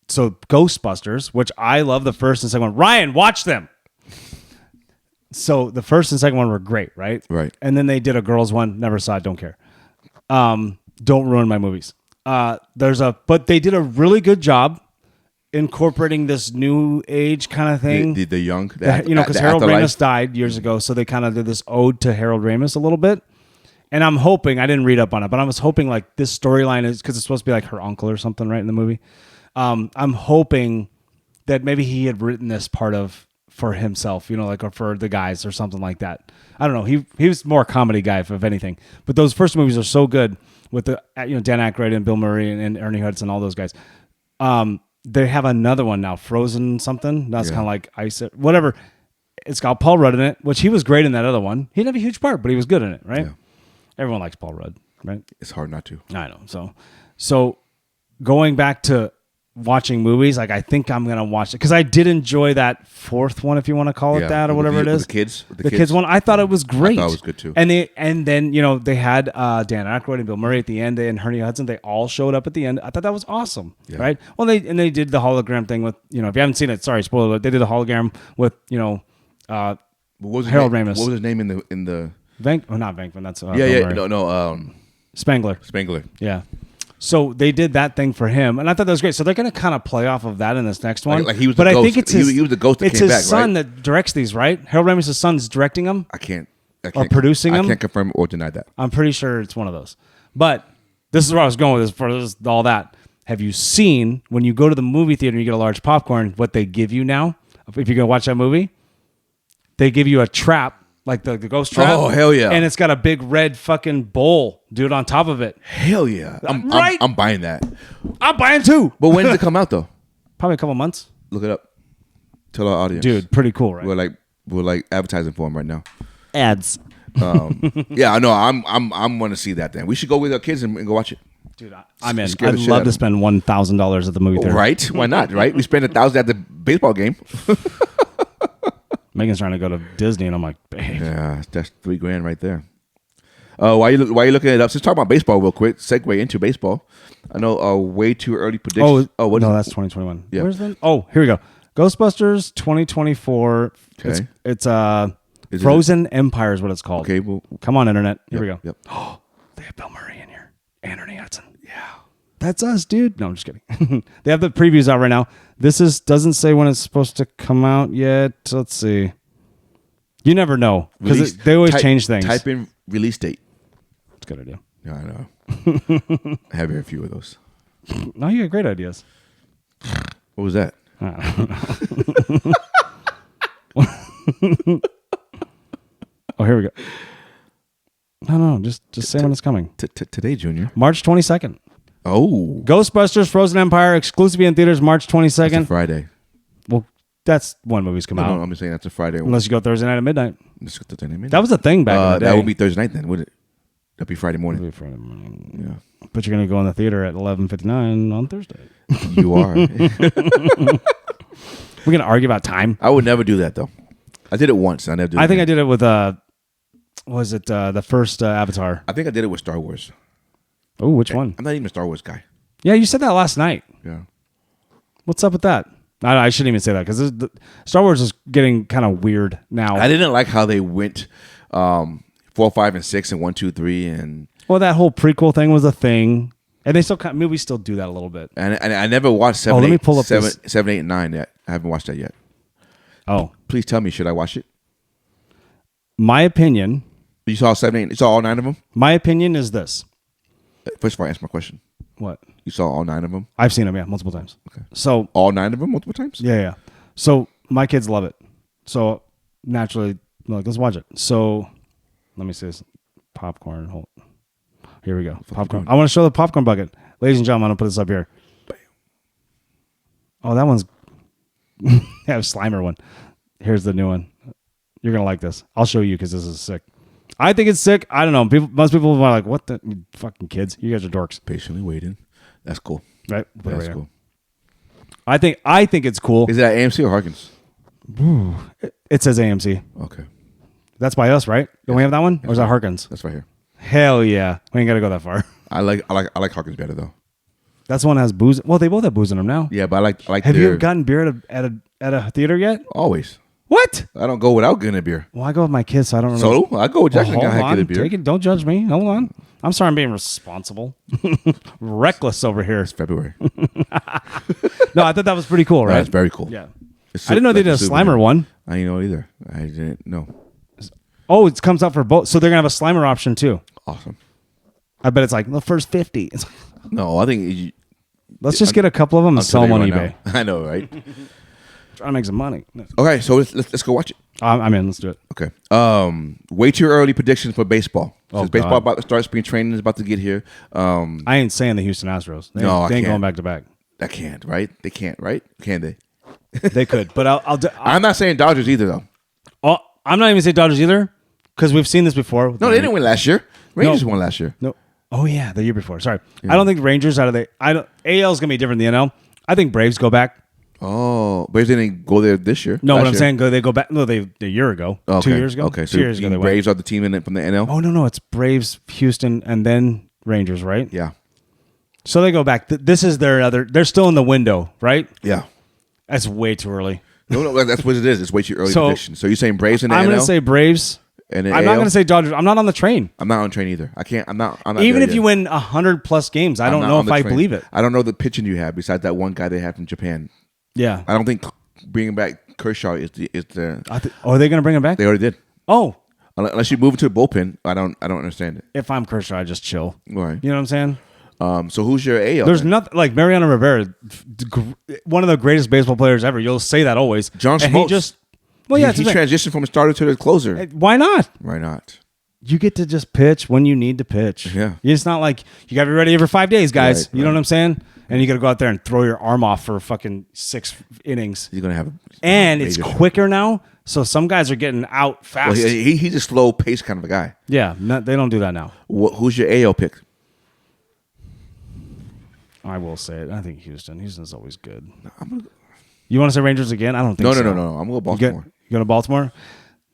So Ghostbusters, which I love the first and second one. Ryan, watch them. So the first and second one were great, right? Right. And then they did a girls one. Never saw it. Don't care. Don't ruin my movies. But they did a really good job incorporating this new age kind of thing. The young, because Harold Ramis died years ago, so they kind of did this ode to Harold Ramis a little bit. And I'm hoping, I didn't read up on it, but I was hoping like this storyline is because it's supposed to be like her uncle or something, right, in the movie. I'm hoping that maybe he had written this part for himself, like or for the guys or something like that. I don't know. He was more a comedy guy, if anything. But those first movies are so good with the Dan Aykroyd and Bill Murray and Ernie Hudson, all those guys. They have another one now, Frozen something. That's kind of like Ice, whatever. It's got Paul Rudd in it, which he was great in that other one. He didn't have a huge part, but he was good in it, right? Yeah. Everyone likes Paul Rudd, right? It's hard not to. I know. So going back to watching movies, like I think I'm gonna watch it because I did enjoy that fourth one, if you want to call it that, or whatever it is. The kids one, I thought it was great. I thought it was good too. And then they had Dan Aykroyd and Bill Murray at the end, and Ernie Hudson. They all showed up at the end. I thought that was awesome, right? Well, they did the hologram thing with if you haven't seen it, sorry, spoiler alert. They did a hologram with Harold Ramis. What was his name in the not Venkman. That's Bill Murray. no Spangler. Yeah. So they did that thing for him, and I thought that was great. So they're going to kind of play off of that in this next one. Like he was but the I ghost. think it's his, he was the ghost that it's came his back, son right? that directs these, right? Harold Ramis' son's directing them. I can't producing them? I can't confirm or deny that. I'm pretty sure it's one of those. But this is where I was going with this, all that. Have you seen when you go to the movie theater and you get a large popcorn, what they give you now? If you're going to watch that movie, they give you a trap. Like the ghost trap. Oh, hell yeah. And it's got a big red fucking bowl, dude, on top of it. Hell yeah. I'm buying that. I'm buying too. But when does it come out, though? Probably a couple months. Look it up. Tell our audience. Dude, pretty cool, right? We're like advertising for them right now. Ads. Yeah, I know. I'm going to see that then. We should go with our kids and go watch it. Dude, I'm in. I'd love to spend $1,000 at the movie theater. Right? Why not, right? We spend $1,000 at the baseball game. Megan's trying to go to Disney, and I'm like, babe. Yeah, that's $3,000 right there. Why are you looking it up? Let's talk about baseball real quick. Segue into baseball. I know way too early predictions. That's 2021. Yeah. Where's that? Oh, here we go. Ghostbusters 2024. Okay. It's Frozen Empire is what it's called. Okay, well, come on, internet. Here we go. Yep. Oh, they have Bill Murray in here and Ernie Hudson. Yeah, that's us, dude. No, I'm just kidding. They have the previews out right now. This doesn't say when it's supposed to come out yet. Let's see. You never know because they always change things. Type in release date. It's a good idea. Yeah, I know. I have very few of those. No, you got great ideas. What was that? Oh, here we go. No, just say when it's coming. Today, Junior. March 22nd. Oh. Ghostbusters Frozen Empire, exclusively in theaters, March 22nd. That's a Friday. Well, that's when movies come out. No, I'm just saying that's a Friday. Unless you go Thursday night at midnight. Let's go Thursday night at midnight. That was a thing back in the day. That would be Thursday night then, would it? That'd be Friday morning. It'd be Friday morning. Yeah. But you're going to go in the theater at 11:59 on Thursday. You are. We're going to argue about time. I would never do that, though. I did it once. I never did it I think again. I did it with, was it the first Avatar? I think I did it with Star Wars. Oh, which one? I'm not even a Star Wars guy. Yeah, you said that last night. Yeah. What's up with that? I shouldn't even say that because Star Wars is getting kind of weird now. I didn't like how they went 4, 5, and 6 and 1, 2, 3 and well, that whole prequel thing was a thing, and they still movies still do that a little bit. and I never watched 7, let me 8, pull up 7, 7, 8, and 9 yet. I haven't watched that yet. Oh, Please tell me, should I watch it? my opinion. You saw 7, 8. You saw all 9 of them. My opinion is this. First of all, answer my question. What? You saw all 9 of them. I've seen them, yeah, multiple times. Okay. So All 9 of them multiple times. yeah. So my kids love it. So naturally, like, let's watch it. So Let me see this. Popcorn. Hold. Here we go. Popcorn. I want to show the popcorn bucket. Ladies and gentlemen, I'm going to put this up here. Oh, that one's... I have a Slimer one. Here's the new one. You're going to like this. I'll show you because this is sick. I think it's sick. I don't know. Most people are like, what the... You fucking kids. You guys are dorks. Patiently waiting. That's cool. Right? That's cool. I think it's cool. Is that AMC or Harkins? It says AMC. Okay. That's by us, right? Don't we have that one? Or is that Harkins? That's right here. Hell yeah. We ain't got to go that far. I like Harkins better though. That's the one that has booze. Well, they both have booze in them now. Yeah, but I like Have you ever gotten beer at a theater yet? Always. What? I don't go without getting a beer. Well, I go with my kids, so I don't remember. So I go with Jackson. Hold I on. get a beer. Take it. Don't judge me. Hold on. I'm sorry I'm being responsible. Reckless over here. It's February. No, I thought that was pretty cool, right? That's very cool. Yeah. I didn't know they did a Slimer one. I didn't know either. I didn't know. Oh, it comes out for both. So they're going to have a Slimer option too. Awesome. I bet it's like the first 50. No, I think... Let's just get a couple of them and sell them on eBay. I know, right? Trying to make some money. Okay, so let's go watch it. I'm in. Let's do it. Okay. Way too early predictions for baseball. Since baseball God. about to start, spring training is about to get here. I ain't saying the Houston Astros. They ain't going back to back. I can't, right? They can't, right? Can they? They could, but I'm not saying Dodgers either, though. I'm not even saying Dodgers either because we've seen this before. No, they didn't win last year. Rangers won last year. No. Oh yeah, the year before. Sorry, I don't think Rangers out of the. AL is gonna be different than the NL. I think Braves go back. Oh, Braves didn't go there this year. No, what I'm saying, they go back. No, they a year ago, okay. 2 years ago. Okay, so 2 years ago, they went. Braves are the team from the NL. Oh no, it's Braves, Houston, and then Rangers, right? Yeah. So they go back. This is their other. They're still in the window, right? Yeah. That's way too early. No, that's what it is. It's way too early prediction. So you're saying Braves in the NL? I'm going to say Braves. And I'm not going to say Dodgers. I'm not on the train. I'm not on train either. I can't. I'm not even if you win 100+ games, I don't know if I believe it. I don't know the pitching you have besides that one guy they had from Japan. Yeah. I don't think bringing back Kershaw is the. Are they going to bring him back? They already did. Oh. Unless you move it to a bullpen, I don't understand it. If I'm Kershaw, I just chill. Right. You know what I'm saying? So who's your AL? There's nothing like Mariano Rivera, one of the greatest baseball players ever. You'll say that always. John and Smoltz. He transitioned from a starter to the closer. Why not? Why not? You get to just pitch when you need to pitch. Yeah. It's not like you got to be ready every 5 days, guys. Right, you know what I'm saying? And you got to go out there and throw your arm off for fucking 6 innings. You're gonna have, and it's quicker now, so some guys are getting out fast. Well, he's a slow pace kind of a guy. Yeah, they don't do that now. Who's your AL pick? I will say it. I think Houston. Houston's always good. You want to say Rangers again? I don't think so. No. I'm going to Baltimore. You go to Baltimore?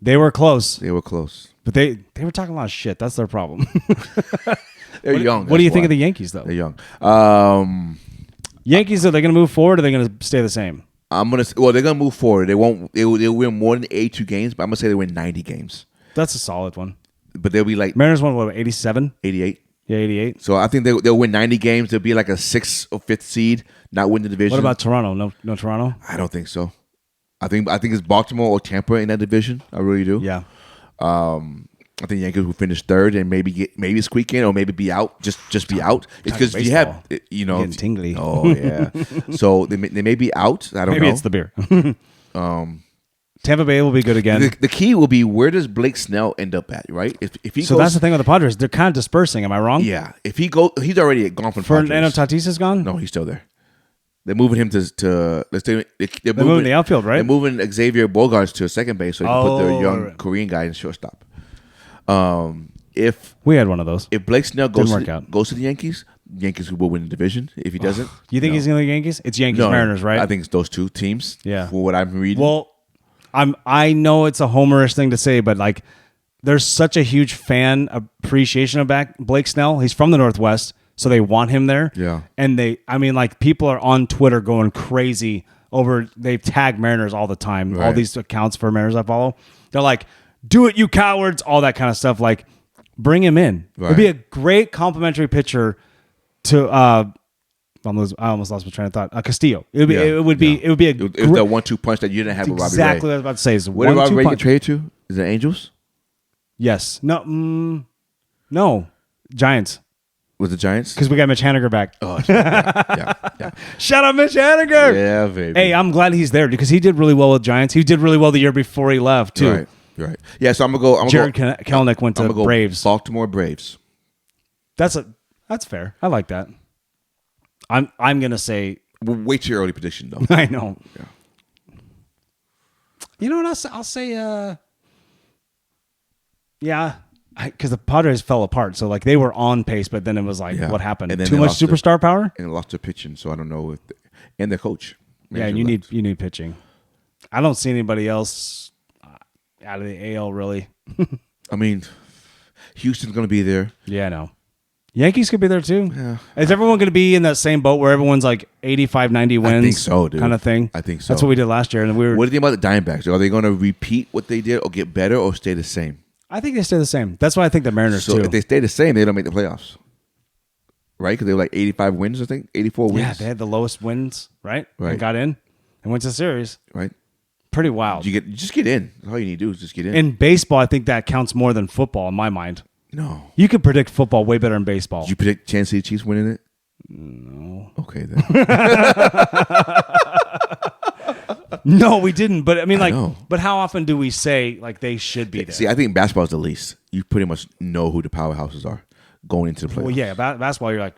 They were close. But they were talking a lot of shit. That's their problem. They're young. What do you think of the Yankees, though? They're young. Yankees, are they going to move forward or are they going to stay the same? They're going to move forward. They'll win more than 82 games, but I'm going to say they win 90 games. That's a solid one. But they'll be like... Mariners won, what, 87? 88. Yeah, 88. So I think they'll win 90 games. They'll be like a 6th or 5th seed, not win the division. What about Toronto? No Toronto? I don't think so. I think it's Baltimore or Tampa in that division. I really do. Yeah. I think Yankees will finish 3rd and maybe squeak in or maybe be out. Just be out. It's because you have getting tingly. Oh yeah. So they may be out. I don't know. Maybe it's the beer. Tampa Bay will be good again. The key will be where does Blake Snell end up at, right? If he so goes, that's the thing with the Padres. They're kind of dispersing. Am I wrong? Yeah. If he go, he's already gone from Fernando Tatis is gone. No, he's still there. They're moving him to let's say they're moving the outfield, right? They're moving Xavier Bogaerts to a second base so they can put their young Korean guy in shortstop. If we had one of those, if Blake Snell goes to the Yankees will win the division. If he doesn't, you think he's going to the Yankees? It's Yankees Mariners, right? I think it's those two teams. Yeah, for what I'm reading. Well, I know it's a homerish thing to say, but like, there's such a huge fan appreciation of Blake Snell. He's from the Northwest, so they want him there. Yeah, and people are on Twitter going crazy over. They tag Mariners all the time. Right. All these accounts for Mariners I follow, they're like, "Do it, you cowards!" All that kind of stuff. Like, bring him in. Right. It'd be a great complimentary pitcher to. I almost lost my train of thought. Castillo. It would be a that 1-2 punch that you didn't have with Robbie Ray. Exactly what I was about to say. Is what did Robbie Ray get traded to? Is it Angels? Yes. No. No. Giants. Was it Giants? Because we got Mitch Haniger back. Oh, yeah. Shout out Mitch Haniger. Yeah, baby. Hey, I'm glad he's there because he did really well with Giants. He did really well the year before he left too. Right. Right. Yeah. So I'm gonna go. Jared Kelenic went to Braves. Baltimore Braves. That's fair. I like that. I'm gonna say. Way too early prediction though. I know. Yeah. You know what? I'll say. Yeah, because the Padres fell apart. So like they were on pace, but then it was like, what happened? And then Too much superstar power, and lost their pitching. So I don't know if and their coach. Yeah, and you need pitching. I don't see anybody else out of the AL really. I mean, Houston's going to be there. Yeah, I know. Yankees could be there too. Yeah. Is everyone going to be in that same boat where everyone's like 85, 90 wins? I think so, dude. Kind of thing. I think so. That's what we did last year. And What do you think about the Diamondbacks? Are they going to repeat what they did or get better or stay the same? I think they stay the same. That's why I think the Mariners too. So if they stay the same, they don't make the playoffs. Right? Because they were like 85 wins, I think. 84 wins. Yeah, they had the lowest wins, right? Right. And got in and went to the series. Right. Pretty wild. You just get in. That's all you need to do is just get in. In baseball, I think that counts more than football in my mind. No. You could predict football way better than baseball. Did you predict Kansas City Chiefs winning it? No. Okay, then. No, we didn't. But I mean, know. but how often do we say like they should be there? See, I think basketball is the least. You pretty much know who the powerhouses are going into the playoffs. Well, yeah, basketball, you're like,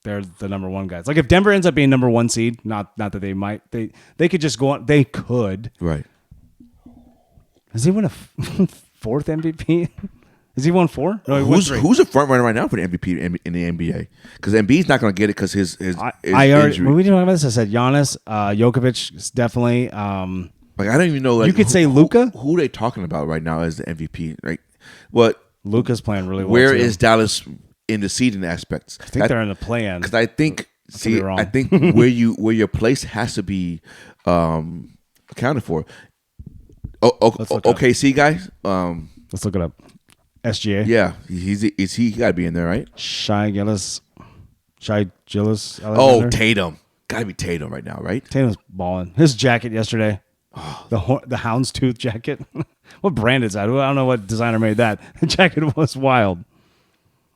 they're the number one guys. Like if Denver ends up being number one seed, not that they might, they could just go on. They could. Right. Has he won a fourth MVP? Has he won 4? No, he won 3. Who's a front runner right now for the MVP in the NBA? Because Embiid's not going to get it because his injury. When we didn't talk about this, I said Giannis, Jokic is definitely. Like I don't even know. Like, you could say Luka. Who are they talking about right now as the MVP? Like what? Luka's playing really well. Where too. is Dallas in the seeding aspects? I think they're in the play-in. Because I think. See, I think where your place has to be accounted for. OKC guys. Let's look it up. SGA. Yeah, he got to be in there, right? Shai Gillis. Oh, Tatum. Got to be Tatum right now, right? Tatum's balling. His jacket yesterday, the houndstooth jacket. What brand is that? I don't know what designer made that. The jacket was wild.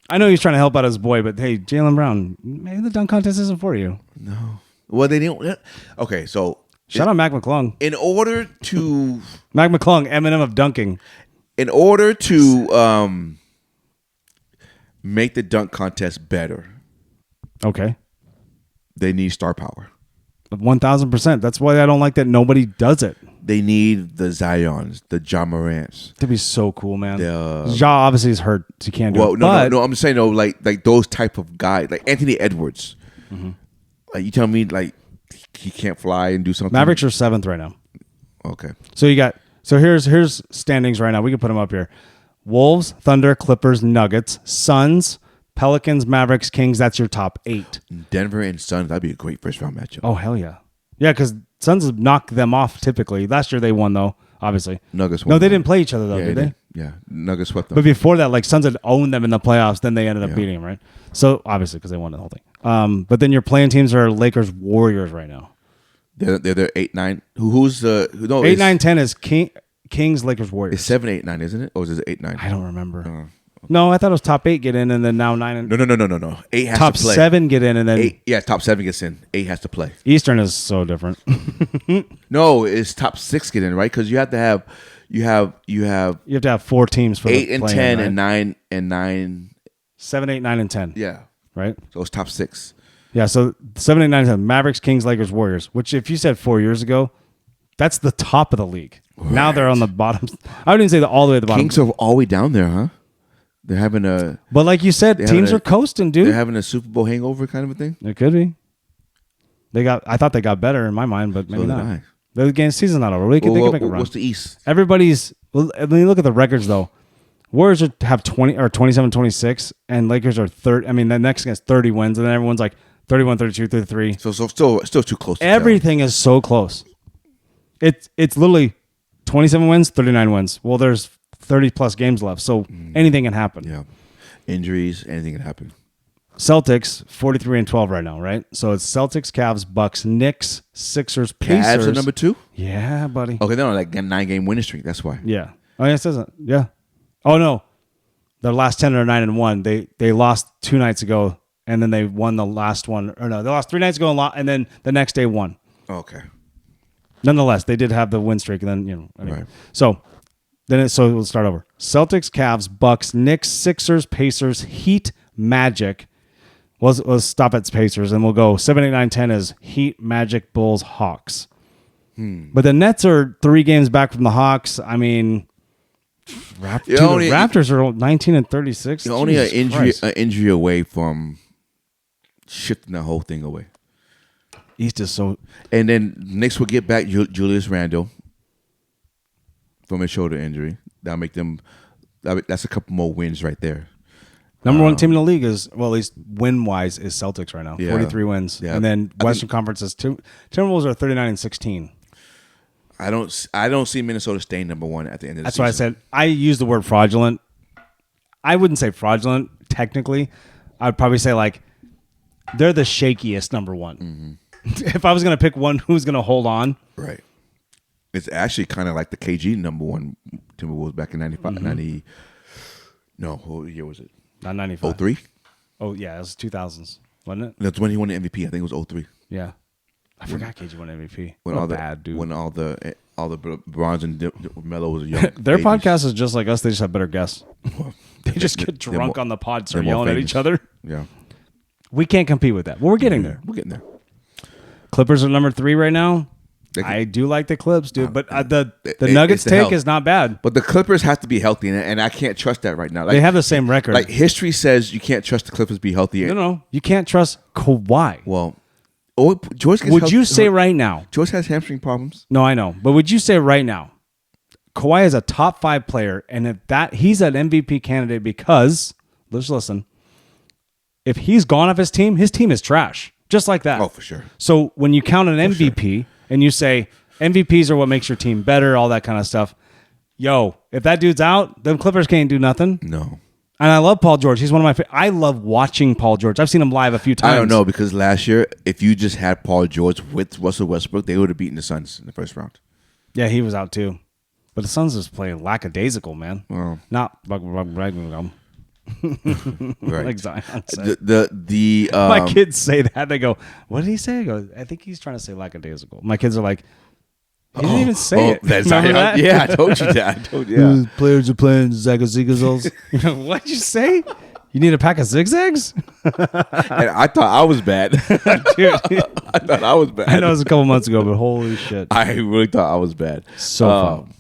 I know he's trying to help out his boy, but hey, Jaylen Brown, maybe the dunk contest isn't for you. No. Well, they didn't. Okay, so shout out Mac McClung. In order to Mac McClung, Eminem of dunking. In order to make the dunk contest better, okay, they need star power. 1,000%. That's why I don't like that nobody does it. They need the Zions, the Ja Morants. That'd be so cool, man. Ja obviously is hurt. So he can't do it. No. I'm just saying, like those type of guys, like Anthony Edwards. Mm-hmm. Like you tell me, like he can't fly and do something. Mavericks are 7th right now. Okay. So you got. So here's standings right now. We can put them up here. Wolves, Thunder, Clippers, Nuggets, Suns, Pelicans, Mavericks, Kings. That's your top 8. Denver and Suns. That'd be a great first round matchup. Oh, hell yeah. Yeah, because Suns knock them off typically. Last year they won, though, obviously. Nuggets won. No, they didn't play each other, though, did they? Yeah. Nuggets swept them. But before that, like Suns had owned them in the playoffs. Then they ended up beating them, right? So, obviously, because they won the whole thing. But then your playing teams are Lakers, Warriors right now. They're 8-9. Who's the 8-9-10 is Kings, Lakers, Warriors. It's 7-8-9, isn't it? Or is it 8-9? I don't remember. Okay. No, I thought it was top 8 get in, and then now 9 and No. 8 has top to play. 7 get in, and then 8. Yeah, top 7 gets in. 8 has to play. Eastern is so different. No, it's top 6 get in, right? Because you have to have you have 4 teams for 8 and 10 right? and 9. 7, 8, 9, and 10. Yeah, right. So it's top 6. Yeah, so 7, 8, 9, 10. Mavericks, Kings, Lakers, Warriors. Which, if you said 4 years ago, that's the top of the league. Right. Now they're on the bottom. I wouldn't say all the way at the bottom. Kings are all the way down there, huh? They're having a. But like you said, teams are coasting, dude. They're having a Super Bowl hangover kind of a thing. It could be. I thought they got better in my mind, but maybe not. The game season's not over. They can make a run. What's the East? Everybody's. Well, when you look at the records, though, Warriors have 20 or 27, 26, and Lakers are 30. I mean, the next guy's 30 wins, and then everyone's like 31, 32, 33. So still too close. Everything is so close. It's literally 27 wins, 39 wins. Well, there's 30 plus games left, so anything can happen. Yeah, injuries, anything can happen. Celtics 43-12 right now, right? So it's Celtics, Cavs, Bucks, Knicks, Sixers, Pacers. Cavs are number 2. Yeah, buddy. Okay, they're on like a 9-game winning streak. That's why. Yeah. Oh, yes, doesn't. Yeah. Oh no, their last 10 are 9-1. They lost 2 nights ago, and then they won the last one. Or no, they lost 3 nights ago and then the next day won. Okay. Nonetheless, they did have the win streak, and then anyway. Right. So So we'll start over. Celtics, Cavs, Bucks, Knicks, Sixers, Pacers, Heat, Magic. Let's stop at Pacers, and we'll go 7, 8, 9, 10 is Heat, Magic, Bulls, Hawks. But the Nets are 3 games back from the Hawks. I mean, the Raptors are 19 and 36. You're only an injury away from shifting the whole thing away. East is so... And then Knicks will get back Julius Randle from a shoulder injury. That'll make them... That's a couple more wins right there. Number one team in the league is, well, at least win-wise, is Celtics right now. 43 wins. Yeah. And then Western Conference is Timberwolves are 39 and 16. I don't see Minnesota staying number one at the end of the season. That's why I said I use the word fraudulent. I wouldn't say fraudulent technically. I'd probably say like they're the shakiest number one. If I was going to pick one who's going to hold on. Right. It's actually kind of like the KG number one Timberwolves back in 95, 90. No, what year was it? Not 95. 03? Oh, yeah, it was 2000s, wasn't it? That's when he won the MVP. I think it was 03. Yeah. I forgot KG won MVP. When all bad dude. When all the Bronze and Melo was young. Their babies. podcast is just like us. They just have better guests. They just get drunk on the pod, start yelling at each other. Yeah. We can't compete with that. Well, we're getting there. We're getting there. Clippers are number 3 right now. I do like the Clips, dude, but the Nuggets take is not bad. But the Clippers have to be healthy, and I can't trust that right now. They have the same record. Like history says, you can't trust the Clippers be healthy. No, you can't trust Kawhi. Well, George gets would you say right now? George has hamstring problems. No, I know, but would you say right now, Kawhi is a top 5 player, and if he's an MVP candidate because let's listen. If he's gone off his team is trash, just like that. Oh, for sure. So when you count an MVP. And you say MVPs are what makes your team better, all that kind of stuff. Yo, if that dude's out, the Clippers can't do nothing. No. And I love Paul George. He's one of my favorite. I love watching Paul George. I've seen him live a few times. I don't know, because last year, if you just had Paul George with Russell Westbrook, they would have beaten the Suns in the first round. Yeah, he was out too. But the Suns is playing lackadaisical, man. Well, not right. Like Zion said. My kids say that. They go, what did he say? I go, I think he's trying to say lackadaisical. My kids are like, he didn't even say it. That's that? Yeah, I told you that. Players are playing zigzags. What'd you say? You need a pack of zigzags? And I thought I was bad. Dude, I thought I was bad. I know it was a couple months ago, but holy shit. I really thought I was bad. So fun.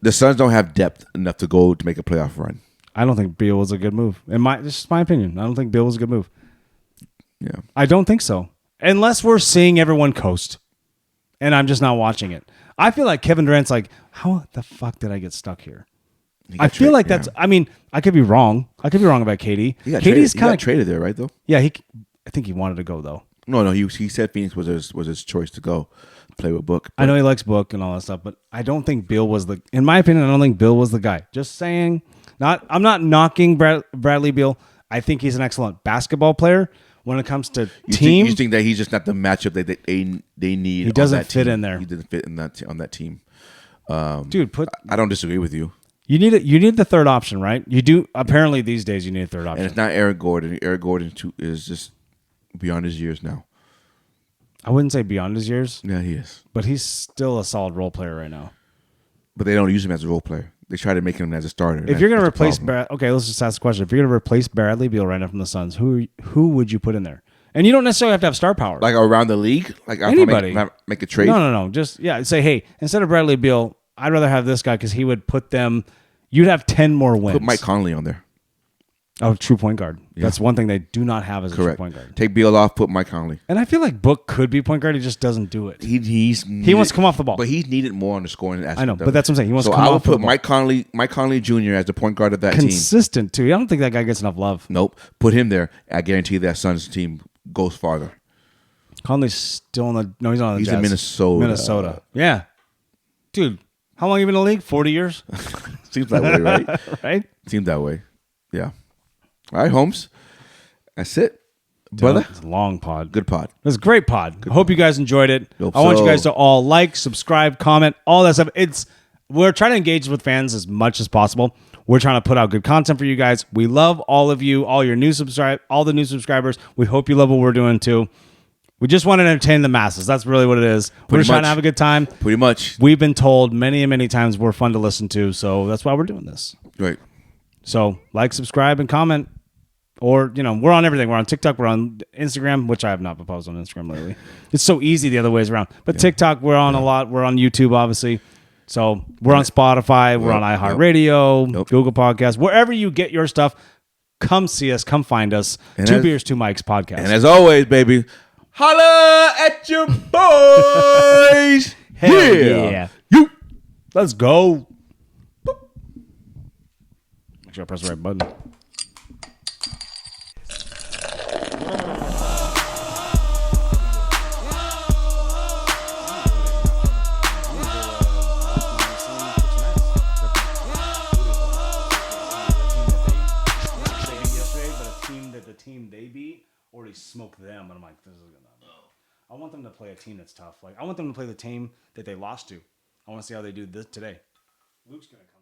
The Suns don't have depth enough to make a playoff run. I don't think Beal was a good move. This is my opinion. I don't think Beal was a good move. Yeah. I don't think so. Unless we're seeing everyone coast. And I'm just not watching it. I feel like Kevin Durant's like, how the fuck did I get stuck here? I feel like that's, I mean, I could be wrong. I could be wrong about KD. KD's kind of traded there, right, though? Yeah, I think he wanted to go, though. No, he said Phoenix was his choice to go play with Book. I know he likes Book and all that stuff, but I don't think Bill was in my opinion, I don't think Bill was the guy. Just saying. I'm not knocking Bradley Beal. I think he's an excellent basketball player. When it comes to team, you think that he's just not the matchup that they need. He doesn't fit in there. He doesn't fit on that team. Dude, I don't disagree with you. You need the third option, right? You do. Apparently, these days you need a third option. And it's not Aaron Gordon. Aaron Gordon is just beyond his years now. I wouldn't say beyond his years. Yeah, he is. But he's still a solid role player right now. But they don't use him as a role player. They try to make him as a starter. If you're going to replace okay, let's just ask the question. If you're going to replace Bradley Beal right now from the Suns, who would you put in there? And you don't necessarily have to have star power. Like around the league? Like anybody. Make a trade? No. Just, say, hey, instead of Bradley Beal, I'd rather have this guy because he would put them, you'd have 10 more wins. Put Mike Conley on there. Oh, true point guard. Yeah. That's one thing they do not have as a true point guard. Take Beal off, put Mike Conley. And I feel like Book could be point guard. He just doesn't do it. He wants to come off the ball. But he's needed more on the scoring aspect. I know, but that's what I'm saying. He wants to come off the ball. So I would put Mike Conley Jr. as the point guard of that team. Consistent, too. I don't think that guy gets enough love. Nope. Put him there. I guarantee that Suns team goes farther. Conley's still on the... No, he's on the Jazz. He's in Minnesota. Yeah. Dude, how long have you been in the league? 40 years? Seems that way, right? Right? Seems that way. Yeah. All right, Holmes. That's it. Brother. It's a long pod. Good pod. It was a great pod. I hope you guys enjoyed it. I want want you guys to all like, subscribe, comment, all that stuff. We're trying to engage with fans as much as possible. We're trying to put out good content for you guys. We love all of you, all the new subscribers. We hope you love what we're doing too. We just want to entertain the masses. That's really what it is. We're just trying to have a good time. Pretty much. We've been told many and many times we're fun to listen to, so that's why we're doing this. Right. So like, subscribe, and comment. Or, we're on everything. We're on TikTok. We're on Instagram, which I have not proposed on Instagram lately. It's so easy the other ways around. But TikTok, we're on a lot. We're on YouTube, obviously. So we're on Spotify. We're on iHeartRadio, Google Podcasts. Wherever you get your stuff, come see us. Come find us. And Two Beers, Two Mics podcast. And as always, baby, holla at your boys. Hell yeah. You. Let's go. Make sure I press the right button. Team they beat already smoked them, and I'm like, this is gonna. I want them to play a team that's tough. Like, I want them to play the team that they lost to. I want to see how they do this today. Luke's gonna come.